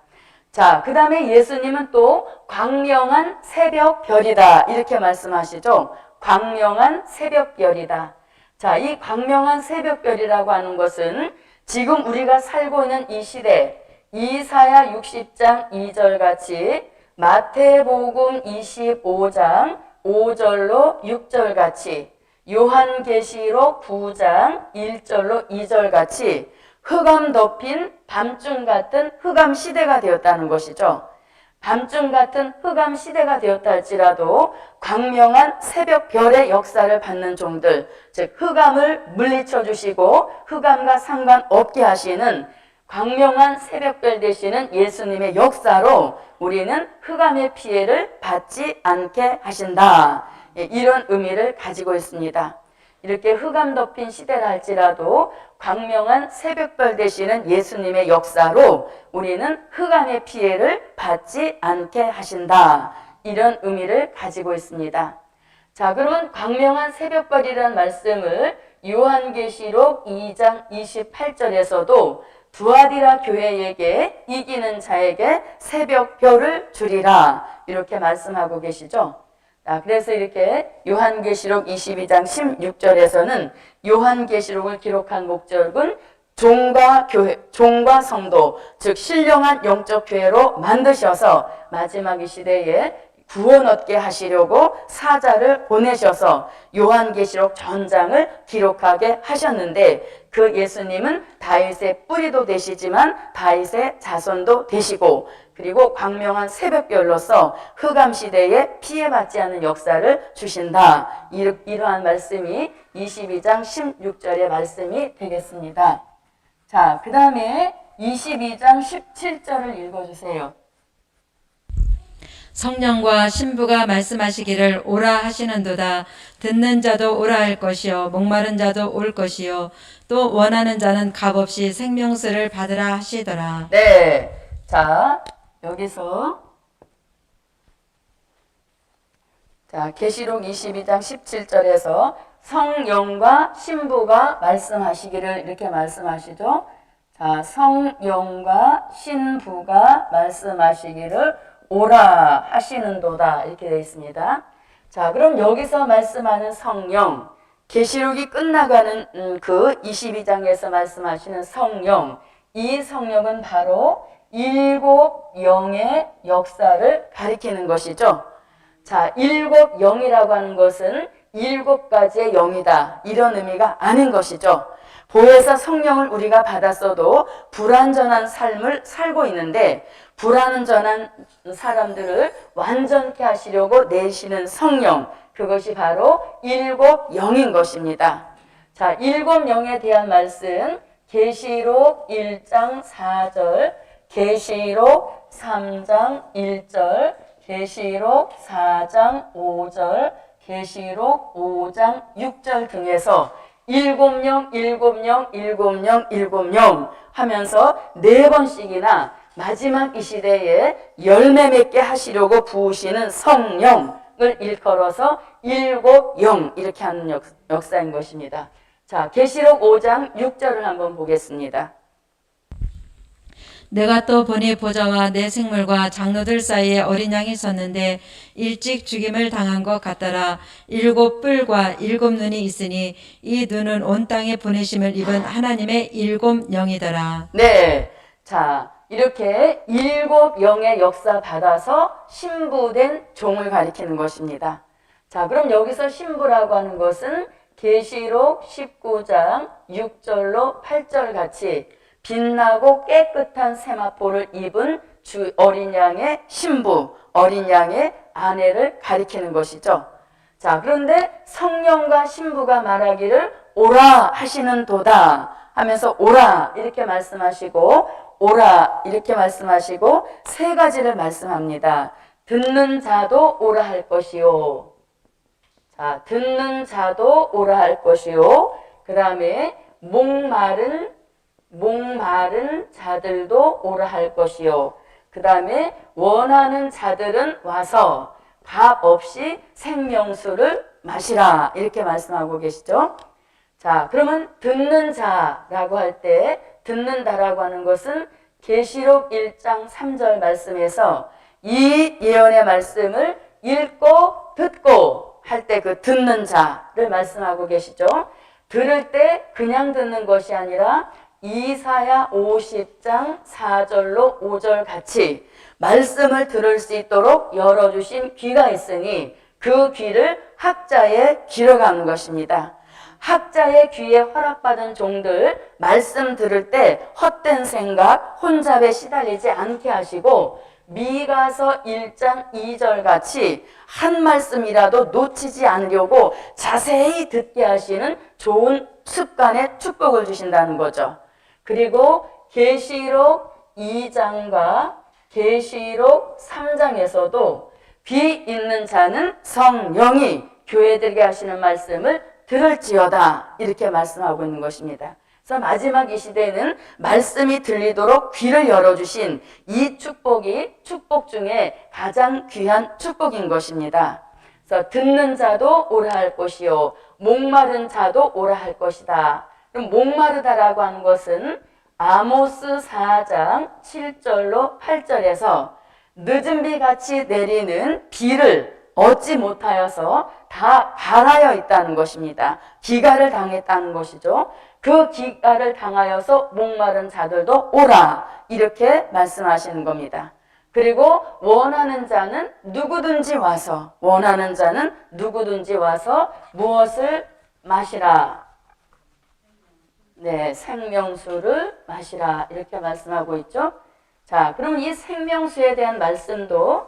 자, 그 다음에 예수님은 또 광명한 새벽별이다 이렇게 말씀하시죠. 광명한 새벽별이다. 자, 이 광명한 새벽별이라고 하는 것은 지금 우리가 살고 있는 이 시대 이사야 60장 2절 같이 마태복음 25장 5절로 6절 같이 요한계시록 9장 1절로 2절 같이 흑암 덮인 밤중 같은 흑암 시대가 되었다는 것이죠. 밤중 같은 흑암 시대가 되었다 할지라도 광명한 새벽별의 역사를 받는 종들, 즉 흑암을 물리쳐 주시고 흑암과 상관없게 하시는 광명한 새벽별 되시는 예수님의 역사로 우리는 흑암의 피해를 받지 않게 하신다. 이런 의미를 가지고 있습니다. 이렇게 흑암 덮인 시대라 할지라도 광명한 새벽별 되시는 예수님의 역사로 우리는 흑암의 피해를 받지 않게 하신다. 이런 의미를 가지고 있습니다. 자, 그러면 광명한 새벽별이라는 말씀을 요한계시록 2장 28절에서도 두아디라 교회에게 이기는 자에게 새벽별을 주리라 이렇게 말씀하고 계시죠. 그래서 이렇게 요한계시록 22장 16절에서는 요한계시록을 기록한 목적은 종과 교회, 종과 성도, 즉 신령한 영적 교회로 만드셔서 마지막 이 시대에 구원 얻게 하시려고 사자를 보내셔서 요한계시록 전장을 기록하게 하셨는데 그 예수님은 다윗의 뿌리도 되시지만 다윗의 자손도 되시고 그리고 광명한 새벽별로서 흑암 시대에 피해받지 않는 역사를 주신다. 이러한 말씀이 22장 16절의 말씀이 되겠습니다. 자, 그 다음에 22장 17절을 읽어주세요. 성령과 신부가 말씀하시기를 오라 하시는도다. 듣는 자도 오라 할 것이요 목마른 자도 올 것이요 또 원하는 자는 값없이 생명수를 받으라 하시더라. 네, 자 여기서 자 계시록 22장 17절에서 성령과 신부가 말씀하시기를 이렇게 말씀하시죠. 자, 성령과 신부가 말씀하시기를 오라 하시는도다 이렇게 되어 있습니다. 자, 그럼 여기서 말씀하는 성령, 계시록이 끝나가는 그 22장에서 말씀하시는 성령, 이 성령은 바로 일곱 영의 역사를 가리키는 것이죠. 자, 일곱 영이라고 하는 것은 일곱 가지의 영이다 이런 의미가 아닌 것이죠. 보혜사 성령을 우리가 받았어도 불완전한 삶을 살고 있는데 불완전한 사람들을 완전케 하시려고 내시는 성령, 그것이 바로 일곱 영인 것입니다. 자, 일곱 영에 대한 말씀 계시록 1장 4절, 계시록 3장 1절, 계시록 4장 5절, 계시록 5장 6절 등에서 일곱 영, 일곱 영, 일곱 영, 일곱 영 하면서 네 번씩이나 마지막 이 시대에 열매 맺게 하시려고 부으시는 성령을 일컬어서 일곱 영 이렇게 하는 역사인 것입니다. 자, 계시록 5장 6절을 한번 보겠습니다. 내가 또 보니 보좌와 내 생물과 장로들 사이에 어린 양이 섰는데 일찍 죽임을 당한 것 같더라. 일곱 뿔과 일곱 눈이 있으니 이 눈은 온 땅에 보내심을 입은 하나님의 일곱 영이더라. 네, 자 이렇게 일곱 영의 역사 받아서 신부된 종을 가리키는 것입니다. 자, 그럼 여기서 신부라고 하는 것은 계시록 19장 6절로 8절 같이 빛나고 깨끗한 세마포를 입은 어린 양의 신부, 어린 양의 아내를 가리키는 것이죠. 자, 그런데 성령과 신부가 말하기를 오라 하시는 도다 하면서 오라 이렇게 말씀하시고 오라 이렇게 말씀하시고 세 가지를 말씀합니다. 듣는 자도 오라 할 것이요. 자, 듣는 자도 오라 할 것이요. 그 다음에 목마른 자들도 오라 할 것이요. 그 다음에 원하는 자들은 와서 밥 없이 생명수를 마시라 이렇게 말씀하고 계시죠. 자, 그러면 듣는 자라고 할 때 듣는다라고 하는 것은 계시록 1장 3절 말씀에서 이 예언의 말씀을 읽고 듣고 할 때 그 듣는 자를 말씀하고 계시죠. 들을 때 그냥 듣는 것이 아니라 이사야 50장 4절로 5절 같이 말씀을 들을 수 있도록 열어주신 귀가 있으니 그 귀를 학자에 길어가는 것입니다. 학자의 귀에 허락받은 종들 말씀 들을 때 헛된 생각, 혼잡에 시달리지 않게 하시고 미가서 1장 2절 같이 한 말씀이라도 놓치지 않으려고 자세히 듣게 하시는 좋은 습관에 축복을 주신다는 거죠. 그리고 계시록 2장과 계시록 3장에서도 귀 있는 자는 성령이 교회들에게 하시는 말씀을 들을지어다 이렇게 말씀하고 있는 것입니다. 그래서 마지막 이 시대에는 말씀이 들리도록 귀를 열어주신 이 축복이 축복 중에 가장 귀한 축복인 것입니다. 그래서 듣는 자도 오라 할 것이요 목마른 자도 오라 할 것이다. 그럼 목마르다라고 하는 것은 아모스 4장 7절로 8절에서 늦은 비 같이 내리는 비를 얻지 못하여서 다 발하여 있다는 것입니다. 기가를 당했다는 것이죠. 그 기가를 당하여서 목마른 자들도 오라 이렇게 말씀하시는 겁니다. 그리고 원하는 자는 누구든지 와서 무엇을 마시라. 네, 생명수를 마시라 이렇게 말씀하고 있죠. 자, 그럼 이 생명수에 대한 말씀도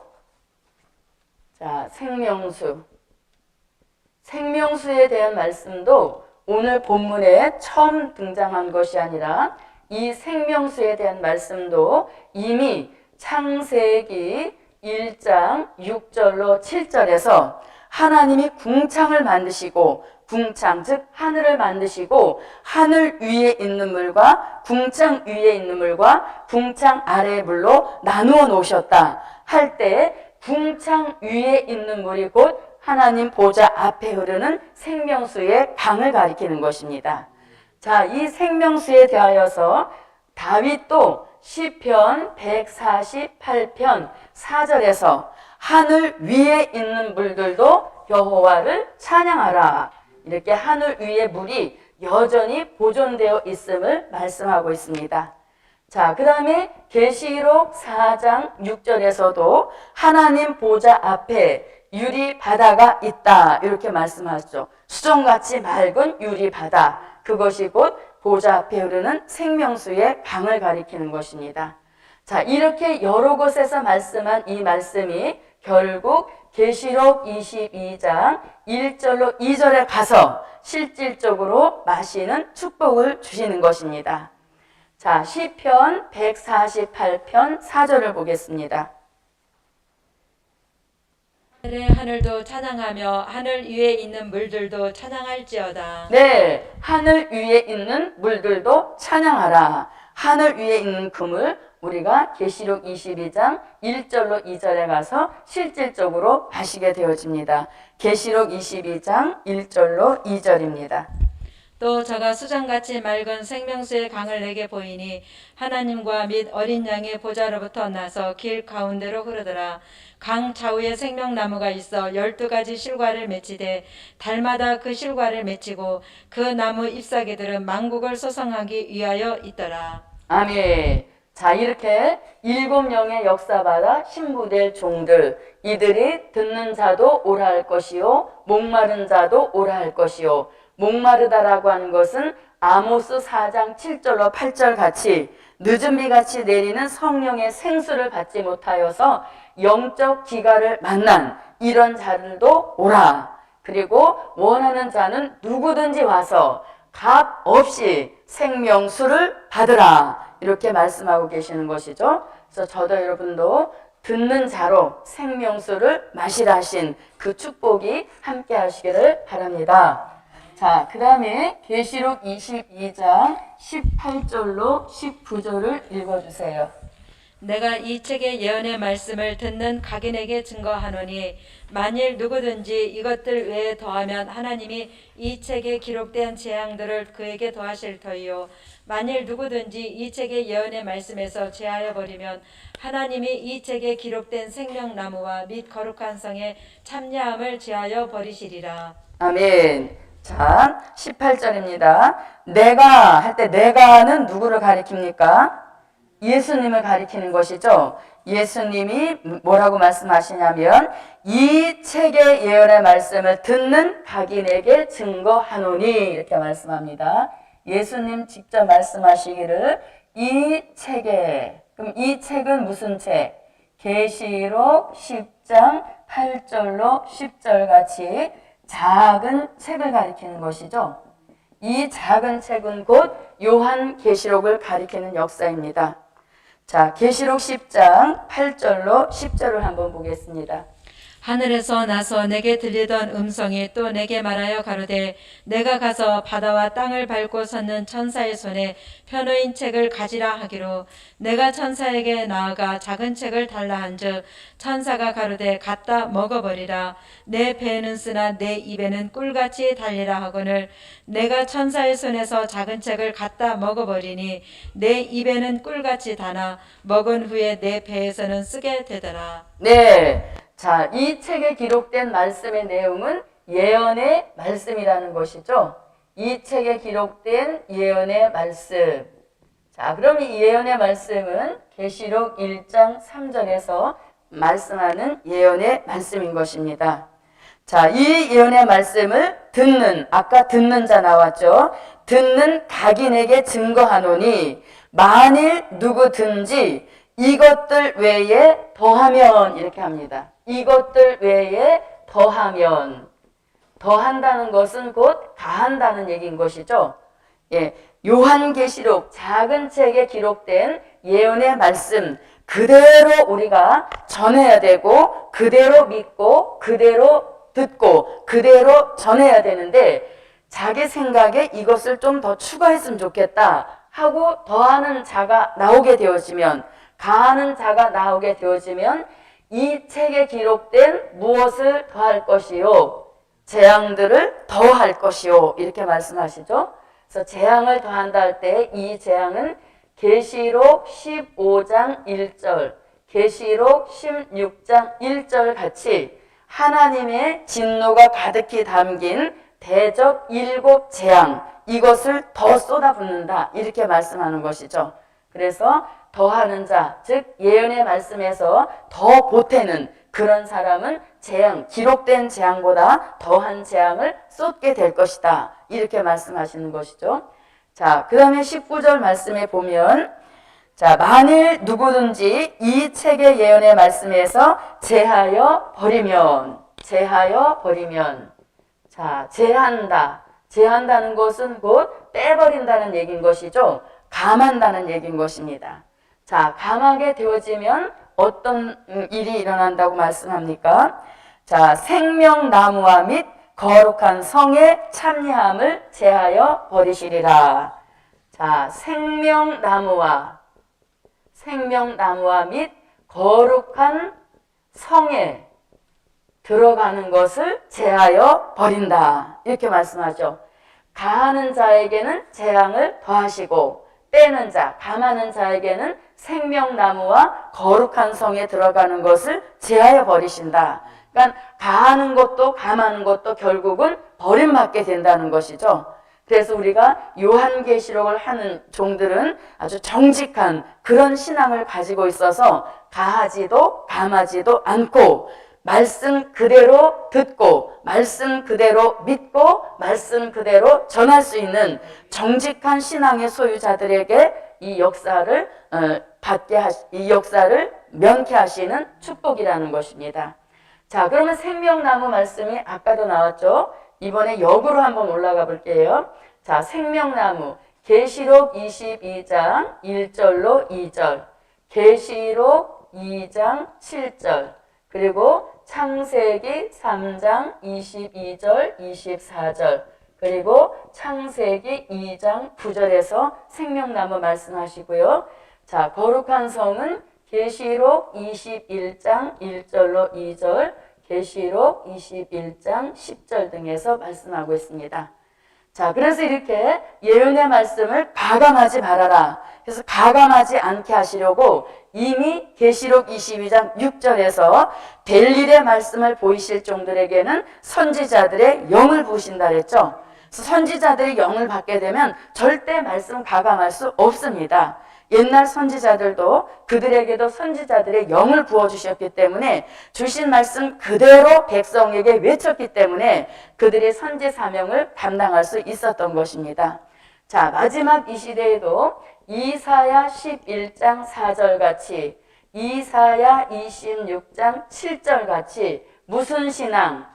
생명수에 대한 말씀도 오늘 본문에 처음 등장한 것이 아니라 이 생명수에 대한 말씀도 이미 창세기 1장 6절로 7절에서 하나님이 궁창을 만드시고 궁창 즉 하늘을 만드시고 하늘 위에 있는 물과 궁창 위에 있는 물과 궁창 아래의 물로 나누어 놓으셨다 할 때 궁창 위에 있는 물이 곧 하나님 보좌 앞에 흐르는 생명수의 강을 가리키는 것입니다. 자, 이 생명수에 대하여서 다윗도 시편 148편 4절에서 하늘 위에 있는 물들도 여호와를 찬양하라. 이렇게 하늘 위에 물이 여전히 보존되어 있음을 말씀하고 있습니다. 자, 그 다음에 계시록 4장 6절에서도 하나님 보좌 앞에 유리 바다가 있다 이렇게 말씀하죠. 수정같이 맑은 유리 바다 그것이 곧 보좌 앞에 흐르는 생명수의 강을 가리키는 것입니다. 자, 이렇게 여러 곳에서 말씀한 이 말씀이 결국 계시록 22장 1절로 2절에 가서 실질적으로 마시는 축복을 주시는 것입니다. 자, 시편 148편 4절을 보겠습니다. 하늘도 찬양하며 하늘 위에 있는 물들도 찬양할지어다. 네, 하늘 위에 있는 물들도 찬양하라. 하늘 위에 있는 그물 우리가 계시록 22장 1절로 2절에 가서 실질적으로 마시게 되어집니다. 계시록 22장 1절로 2절입니다. 또 저가 수정같이 맑은 생명수의 강을 내게 보이니 하나님과 및 어린 양의 보좌로부터 나서 길 가운데로 흐르더라. 강 좌우에 생명나무가 있어 12가지 실과를 맺히되 달마다 그 실과를 맺히고 그 나무 잎사귀들은 만국을 소성하기 위하여 있더라. 아멘. 자, 이렇게 7영의 역사받아 신부될 종들 이들이 듣는 자도 오라 할 것이요 목마른 자도 오라 할 것이요 목마르다라고 하는 것은 아모스 4장 7절로 8절 같이 늦은 비같이 내리는 성령의 생수를 받지 못하여서 영적 기가를 만난 이런 자들도 오라. 그리고 원하는 자는 누구든지 와서 값 없이 생명수를 받으라. 이렇게 말씀하고 계시는 것이죠. 그래서 저도 여러분도 듣는 자로 생명수를 마시라 하신 그 축복이 함께 하시기를 바랍니다. 자, 그 다음에 계시록 22장 18절로 19절을 읽어주세요. 내가 이 책의 예언의 말씀을 듣는 각인에게 증거하노니 만일 누구든지 이것들 외에 더하면 하나님이 이 책에 기록된 재앙들을 그에게 더하실 터이요 만일 누구든지 이 책의 예언의 말씀에서 제하여 버리면 하나님이 이 책에 기록된 생명나무와 및 거룩한 성에 참여함을 제하여 버리시리라. 아멘. 자, 18절입니다. 내가 할 때 내가는 누구를 가리킵니까? 예수님을 가리키는 것이죠. 예수님이 뭐라고 말씀하시냐면 이 책의 예언의 말씀을 듣는 각인에게 증거하노니 이렇게 말씀합니다. 예수님 직접 말씀하시기를 이 책에, 그럼 이 책은 무슨 책? 계시록 10장 8절로 10절 같이 작은 책을 가리키는 것이죠. 이 작은 책은 곧 요한계시록을 가리키는 역사입니다. 자, 계시록 10장 8절로 10절을 한번 보겠습니다. 하늘에서 나서 내게 들리던 음성이 또 내게 말하여 가로되 내가 가서 바다와 땅을 밟고 섰는 천사의 손에 편호인 책을 가지라 하기로 내가 천사에게 나아가 작은 책을 달라 한즉 천사가 가로되 갖다 먹어버리라 내 배에는 쓰나 내 입에는 꿀같이 달리라 하거늘 내가 천사의 손에서 작은 책을 갖다 먹어버리니 내 입에는 꿀같이 다나 먹은 후에 내 배에서는 쓰게 되더라. 네. 자, 이 책에 기록된 말씀의 내용은 예언의 말씀이라는 것이죠. 이 책에 기록된 예언의 말씀. 자, 그럼 이 예언의 말씀은 계시록 1장 3절에서 말씀하는 예언의 말씀인 것입니다. 자, 이 예언의 말씀을 듣는, 아까 듣는 자 나왔죠. 듣는 각인에게 증거하노니 만일 누구든지 이것들 외에 더하면 이렇게 합니다. 이것들 외에 더하면 더한다는 것은 곧 가한다는 얘기인 것이죠. 예, 요한계시록 작은 책에 기록된 예언의 말씀 그대로 우리가 전해야 되고 그대로 믿고 그대로 듣고 그대로 전해야 되는데 자기 생각에 이것을 좀 더 추가했으면 좋겠다 하고 더하는 자가 나오게 되어지면 가하는 자가 나오게 되어지면 이 책에 기록된 무엇을 더할 것이요 재앙들을 더할 것이요 이렇게 말씀하시죠. 그래서 재앙을 더한다 할 때 이 재앙은 계시록 15장 1절 계시록 16장 1절 같이 하나님의 진노가 가득히 담긴 대적 7 재앙 이것을 더 쏟아붓는다 이렇게 말씀하는 것이죠. 그래서 더하는 자, 즉 예언의 말씀에서 더 보태는 그런 사람은 재앙, 기록된 재앙보다 더한 재앙을 쏟게 될 것이다. 이렇게 말씀하시는 것이죠. 자, 그 다음에 19절 말씀에 보면 자, 만일 누구든지 이 책의 예언의 말씀에서 제하여 버리면 자, 제한다는 것은 곧 떼버린다는 얘기인 것이죠. 감한다는 얘기인 것입니다. 자, 감하게 되어지면 어떤 일이 일어난다고 말씀합니까? 자, 생명나무와 및 거룩한 성의 참여함을 제하여 버리시리라. 자, 생명나무와 및 거룩한 성에 들어가는 것을 제하여 버린다. 이렇게 말씀하죠. 가하는 자에게는 재앙을 더하시고 빼는 자, 감하는 자에게는 생명나무와 거룩한 성에 들어가는 것을 제하여 버리신다. 그러니까 가하는 것도 감하는 것도 결국은 버림받게 된다는 것이죠. 그래서 우리가 요한계시록을 하는 종들은 아주 정직한 그런 신앙을 가지고 있어서 가하지도 감하지도 않고 말씀 그대로 듣고 말씀 그대로 믿고 말씀 그대로 전할 수 있는 정직한 신앙의 소유자들에게 이 역사를 이 역사를 면케 하시는 축복이라는 것입니다. 자, 그러면 생명나무 말씀이 아까도 나왔죠? 이번에 역으로 한번 올라가 볼게요. 자, 생명나무. 계시록 22장 1절로 2절. 계시록 2장 7절. 그리고 창세기 3장 22절 24절. 그리고 창세기 2장 9절에서 생명나무 말씀하시고요. 자, 거룩한 성은 계시록 21장 1절로 2절, 계시록 21장 10절 등에서 말씀하고 있습니다. 자, 그래서 이렇게 예언의 말씀을 가감하지 말아라. 그래서 가감하지 않게 하시려고 이미 계시록 22장 6절에서 될 일의 말씀을 보이실 종들에게는 선지자들의 영을 부으신다 그랬죠. 그래서 선지자들이 영을 받게 되면 절대 말씀 가감할 수 없습니다. 옛날 선지자들도 그들에게도 선지자들의 영을 부어주셨기 때문에 주신 말씀 그대로 백성에게 외쳤기 때문에 그들의 선지 사명을 감당할 수 있었던 것입니다. 자, 마지막 이 시대에도 이사야 11장 4절 같이, 이사야 26장 7절 같이 무슨 신앙?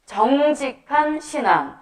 정직한 신앙,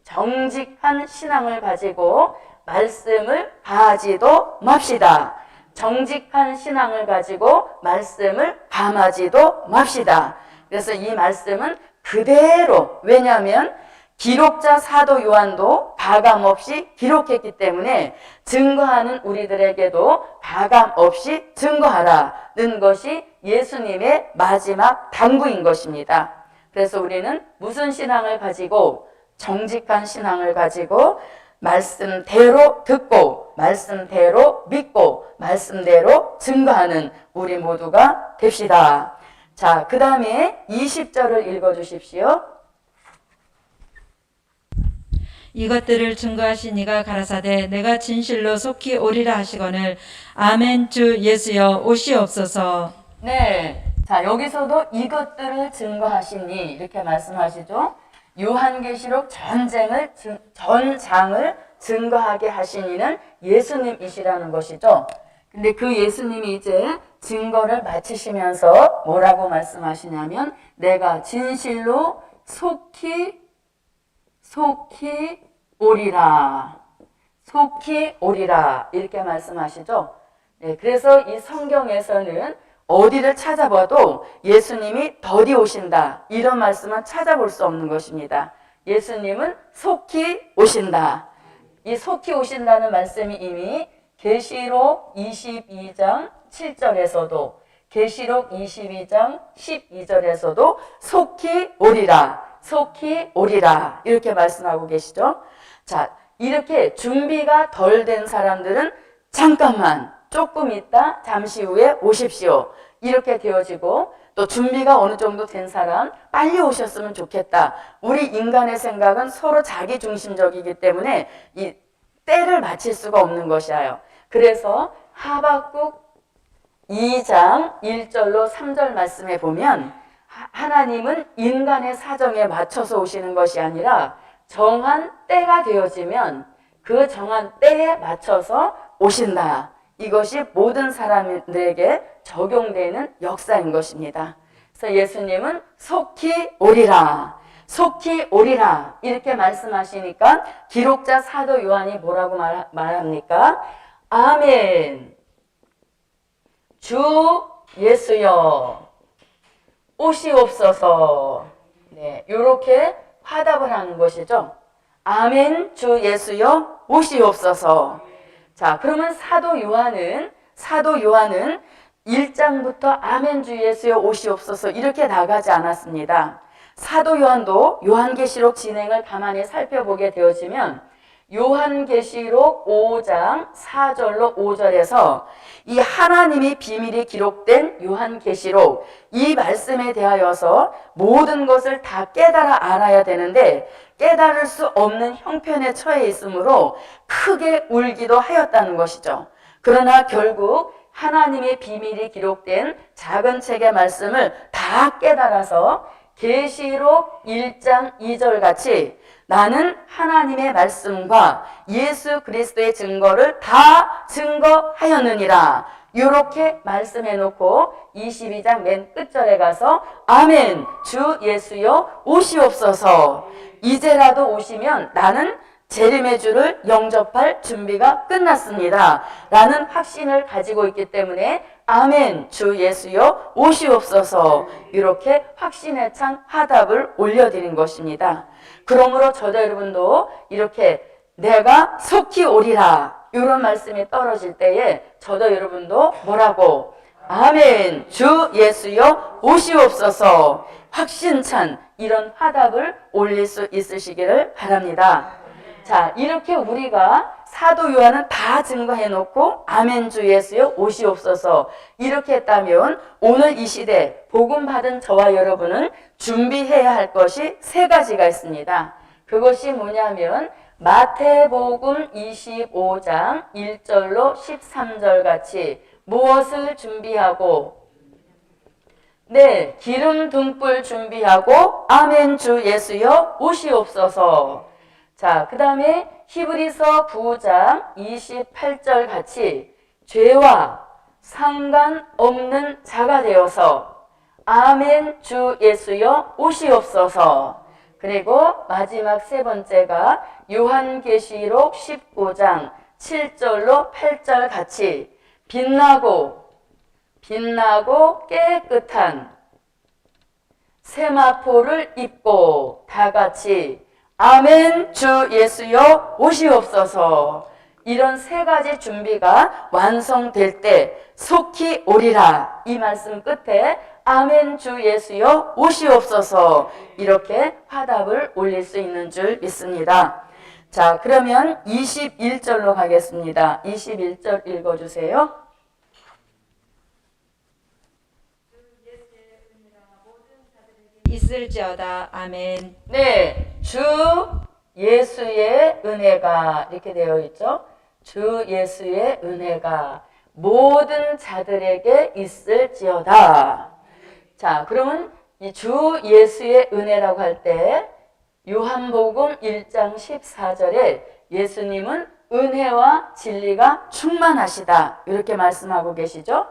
정직한 신앙을 가지고 말씀을 가지도 맙시다. 정직한 신앙을 가지고 말씀을 감하지도 맙시다. 그래서 이 말씀은 그대로, 왜냐하면 기록자 사도 요한도 가감 없이 기록했기 때문에 증거하는 우리들에게도 가감 없이 증거하라는 것이 예수님의 마지막 당부인 것입니다. 그래서 우리는 무슨 신앙을 가지고, 정직한 신앙을 가지고 말씀대로 듣고 말씀대로 믿고 말씀대로 증거하는 우리 모두가 됩시다. 자, 그 다음에 20절을 읽어주십시오. 이것들을 증거하신 이가 가라사대 내가 진실로 속히 오리라 하시거늘 아멘. 주 예수여 오시옵소서. 네, 자, 여기서도 이것들을 증거하시니 이렇게 말씀하시죠. 요한계시록 전장을 증거하게 하신 이는 예수님이시라는 것이죠. 근데 그 예수님이 이제 증거를 마치시면서 뭐라고 말씀하시냐면 내가 진실로 속히 오리라. 속히 오리라. 이렇게 말씀하시죠. 네, 그래서 이 성경에서는 어디를 찾아봐도 예수님이 더디 오신다. 이런 말씀은 찾아볼 수 없는 것입니다. 예수님은 속히 오신다. 이 속히 오신다는 말씀이 이미 계시록 22장 7절에서도 계시록 22장 12절에서도 속히 오리라. 속히 오리라. 이렇게 말씀하고 계시죠. 자, 이렇게 준비가 덜 된 사람들은 잠깐만, 조금 있다, 잠시 후에 오십시오. 이렇게 되어지고, 또 준비가 어느 정도 된 사람, 빨리 오셨으면 좋겠다. 우리 인간의 생각은 서로 자기 중심적이기 때문에 이 때를 맞출 수가 없는 것이에요. 그래서 하박국 2장 1절로 3절 말씀에 보면 하나님은 인간의 사정에 맞춰서 오시는 것이 아니라 정한 때가 되어지면 그 정한 때에 맞춰서 오신다. 이것이 모든 사람들에게 적용되는 역사인 것입니다. 그래서 예수님은 속히 오리라. 속히 오리라. 이렇게 말씀하시니까 기록자 사도 요한이 뭐라고 말합니까? 아멘. 주 예수여 오시옵소서. 네, 이렇게 화답을 하는 것이죠. 아멘. 주 예수여 오시옵소서. 자, 그러면 사도 요한은 1장부터 아멘 주 예수여 오시옵소서 이렇게 나가지 않았습니다. 사도 요한도 요한계시록 진행을 가만히 살펴보게 되어지면 요한계시록 5장 4절로 5절에서 이 하나님의 비밀이 기록된 요한계시록 이 말씀에 대하여서 모든 것을 다 깨달아 알아야 되는데 깨달을 수 없는 형편에 처해 있으므로 크게 울기도 하였다는 것이죠. 그러나 결국 하나님의 비밀이 기록된 작은 책의 말씀을 다 깨달아서 계시록 1장 2절 같이 나는 하나님의 말씀과 예수 그리스도의 증거를 다 증거하였느니라. 이렇게 말씀해 놓고 22장 맨 끝절에 가서 아멘 주 예수여 오시옵소서. 이제라도 오시면 나는 재림의 주를 영접할 준비가 끝났습니다 라는 확신을 가지고 있기 때문에 아멘 주 예수여 오시옵소서 이렇게 확신에 찬 화답을 올려드린 것입니다. 그러므로 저도 여러분도 이렇게 내가 속히 오리라 이런 말씀이 떨어질 때에 저도 여러분도 뭐라고 아멘 주 예수여 오시옵소서 확신찬 이런 화답을 올릴 수 있으시기를 바랍니다. 자, 이렇게 우리가 사도 요한은 다 증거해 놓고 아멘 주 예수여 오시옵소서 이렇게 했다면 오늘 이 시대 복음 받은 저와 여러분은 준비해야 할 것이 세 가지가 있습니다. 그것이 뭐냐면 마태복음 25장 1절로 13절 같이 무엇을 준비하고 네, 기름 등불 준비하고 아멘 주 예수여 오시옵소서. 자, 그 다음에 히브리서 9장 28절 같이 죄와 상관없는 자가 되어서 아멘 주 예수여 오시옵소서. 그리고 마지막 세 번째가 요한계시록 19장 7절로 8절 같이 빛나고 깨끗한 세마포를 입고 다 같이 아멘 주 예수여 오시옵소서. 이런 세 가지 준비가 완성될 때 속히 오리라 이 말씀 끝에 아멘 주 예수여 오시옵소서 이렇게 화답을 올릴 수 있는 줄 믿습니다. 자, 그러면 21절로 가겠습니다. 21절 읽어주세요. 있을지어다. 아멘. 네, 주 예수의 은혜가 이렇게 되어 있죠. 주 예수의 은혜가 모든 자들에게 있을지어다. 자, 그러면 이 주 예수의 은혜라고 할 때 요한복음 1장 14절에 예수님은 은혜와 진리가 충만하시다 이렇게 말씀하고 계시죠.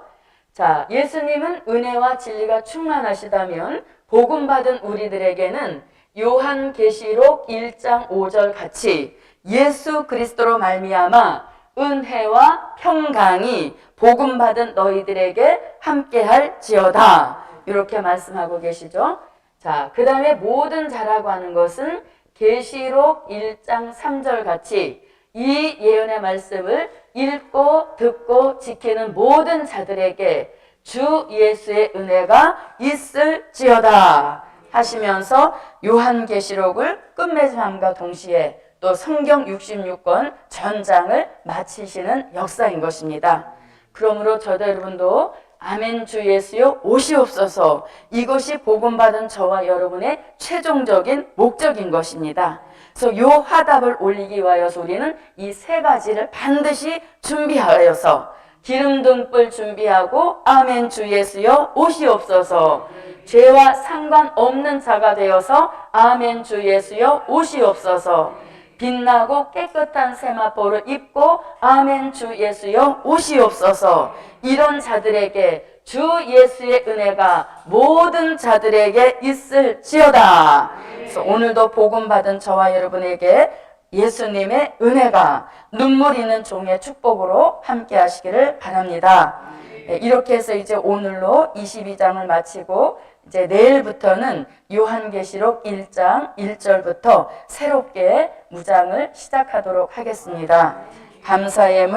자, 예수님은 은혜와 진리가 충만하시다면 복음 받은 우리들에게는 요한계시록 1장 5절 같이 예수 그리스도로 말미암아 은혜와 평강이 복음 받은 너희들에게 함께할지어다 이렇게 말씀하고 계시죠. 자, 그 다음에 모든 자라고 하는 것은 계시록 1장 3절 같이 이 예언의 말씀을 읽고 듣고 지키는 모든 자들에게 주 예수의 은혜가 있을지어다 하시면서 요한계시록을 끝맺음함과 동시에 또 성경 66권 전장을 마치시는 역사인 것입니다. 그러므로 저도 여러분도 아멘 주 예수여 오시옵소서 이것이 복음받은 저와 여러분의 최종적인 목적인 것입니다. 그래서 요 화답을 올리기 위하여서 우리는 이 세 가지를 반드시 준비하여서 기름 등불 준비하고 아멘 주 예수여 오시옵소서 죄와 상관없는 자가 되어서 아멘 주 예수여 오시옵소서 빛나고 깨끗한 세마포를 입고 아멘 주 예수여 오시옵소서 이런 자들에게 주 예수의 은혜가 모든 자들에게 있을지어다. 그래서 오늘도 복음 받은 저와 여러분에게 예수님의 은혜가 눈물 있는 종의 축복으로 함께 하시기를 바랍니다. 이렇게 해서 이제 오늘로 22장을 마치고 이제 내일부터는 요한계시록 1장 1절부터 새롭게 무장을 시작하도록 하겠습니다. 감사의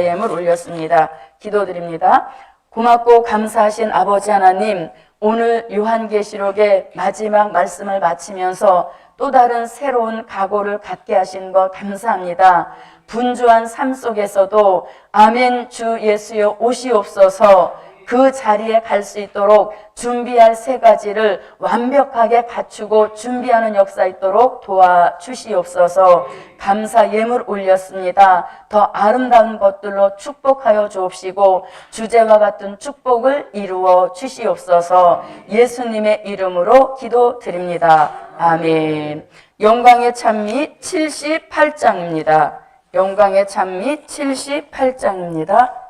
예물 올렸습니다. 기도드립니다. 고맙고 감사하신 아버지 하나님, 오늘 요한계시록의 마지막 말씀을 마치면서 또 다른 새로운 각오를 갖게 하신 것 감사합니다. 분주한 삶 속에서도 아멘 주 예수여 오시옵소서 그 자리에 갈 수 있도록 준비할 세 가지를 완벽하게 갖추고 준비하는 역사 있도록 도와주시옵소서. 감사 예물 올렸습니다. 더 아름다운 것들로 축복하여 주옵시고 주제와 같은 축복을 이루어 주시옵소서. 예수님의 이름으로 기도드립니다. 아멘. 영광의 찬미 78장입니다. 영광의 찬미 78장입니다.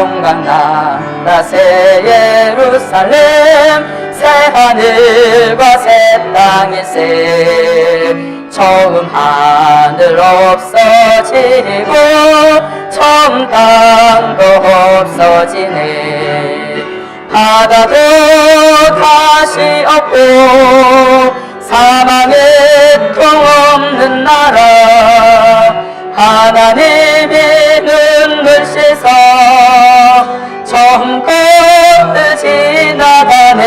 영광 나라 새 예루살렘 새 하늘과 새 땅일세 처음 하늘 없어지고 처음 땅도 없어지네 바다도 다시 없고 사망의 통 없는 나라 하나님이 눈물 씻어 처음 꽃을 지나가네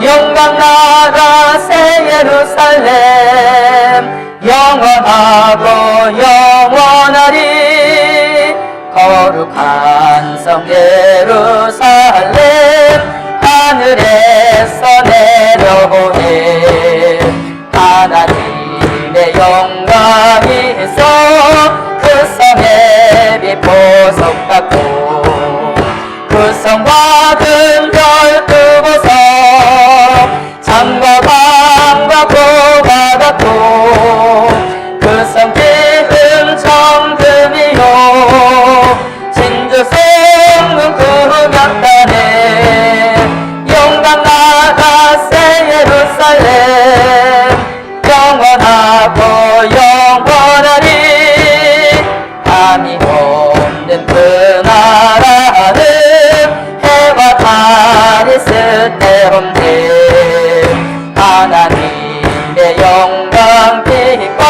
영광 나라 새 예루살렘 영원하고 영원하리 거룩한 성 예루살렘 하늘에서 내려오네 하나님의 영광이 있어 그 성에 빛 보석 같고 그 성 받은 별 끄고서 창과 방과 고가 같고 그 성 기름 정금이요 진주 성문 그 같다네 영광 나라 새 예루살렘 영원하고 영원하리 밤이 없는 그 나라는 해와 달이 쓸데없네 하나님의 영광 빛과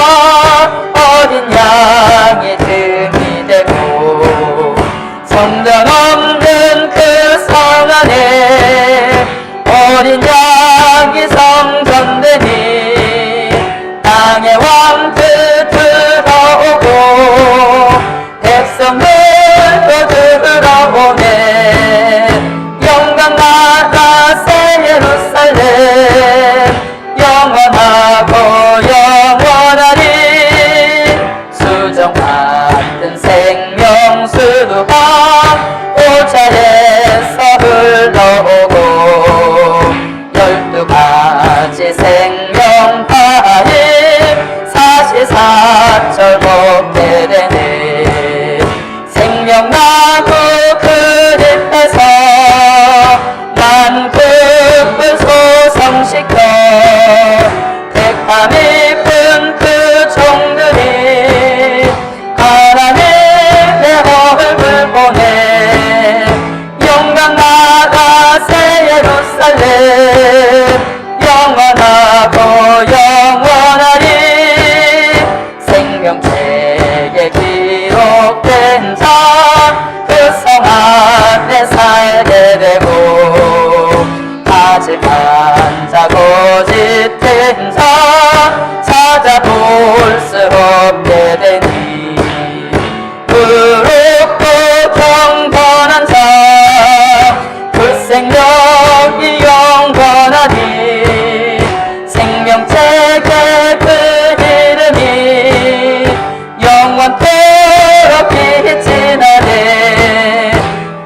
어린 양이 등이 되고 성전 없는 그 성 안에 어린 양이 성전되니 땅의 왕들 들어오고 백성들도 들어오네 영광 나라 새 예루살렘 영원하고 영원하리 수정 같은 생명수가 옷차에서 흘러오고 12가지 생명파일 44철 먹게 되네 생명나무 그릇에서 만국을 소성시켜 택함 입은 그 종들이 하나님의 얼굴 보내 영광 나라 새 예루살렘 영원하고 영원하리 생명책에 기록된 자 그 성 안에 살게 되고 하지만 자 거짓된 자 찾아볼 수 없게 되니 의롭고 경건한 자 그 생명이 영원하니 생명책에 그 이름이 영원토록 빛이 나네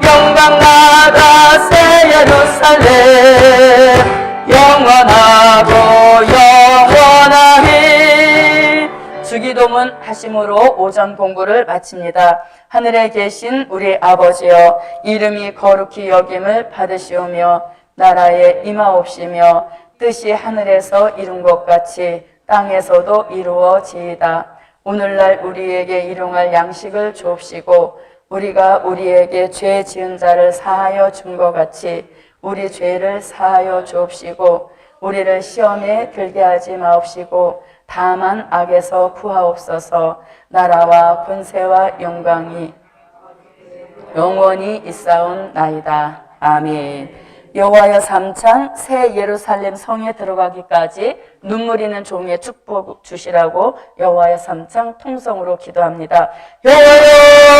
영광 나라 새 예루살렘 영원하고 영원하리 주기도문 하심으로 오전 공부를 마칩니다. 하늘에 계신 우리 아버지여 이름이 거룩히 여김을 받으시오며 나라에 임하옵시며 뜻이 하늘에서 이룬 것 같이 땅에서도 이루어지이다. 오늘날 우리에게 일용할 양식을 주옵시고 우리가 우리에게 죄 지은 자를 사하여 준 것 같이 우리 죄를 사하여 주옵시고 우리를 시험에 들게 하지 마옵시고 다만 악에서 구하옵소서. 나라와 권세와 영광이 영원히 있사옵나이다. 아멘. 여호와여 3창 새 예루살렘 성에 들어가기까지 눈물 있는 종의 축복 주시라고 여호와여 3창 통성으로 기도합니다. 여호와여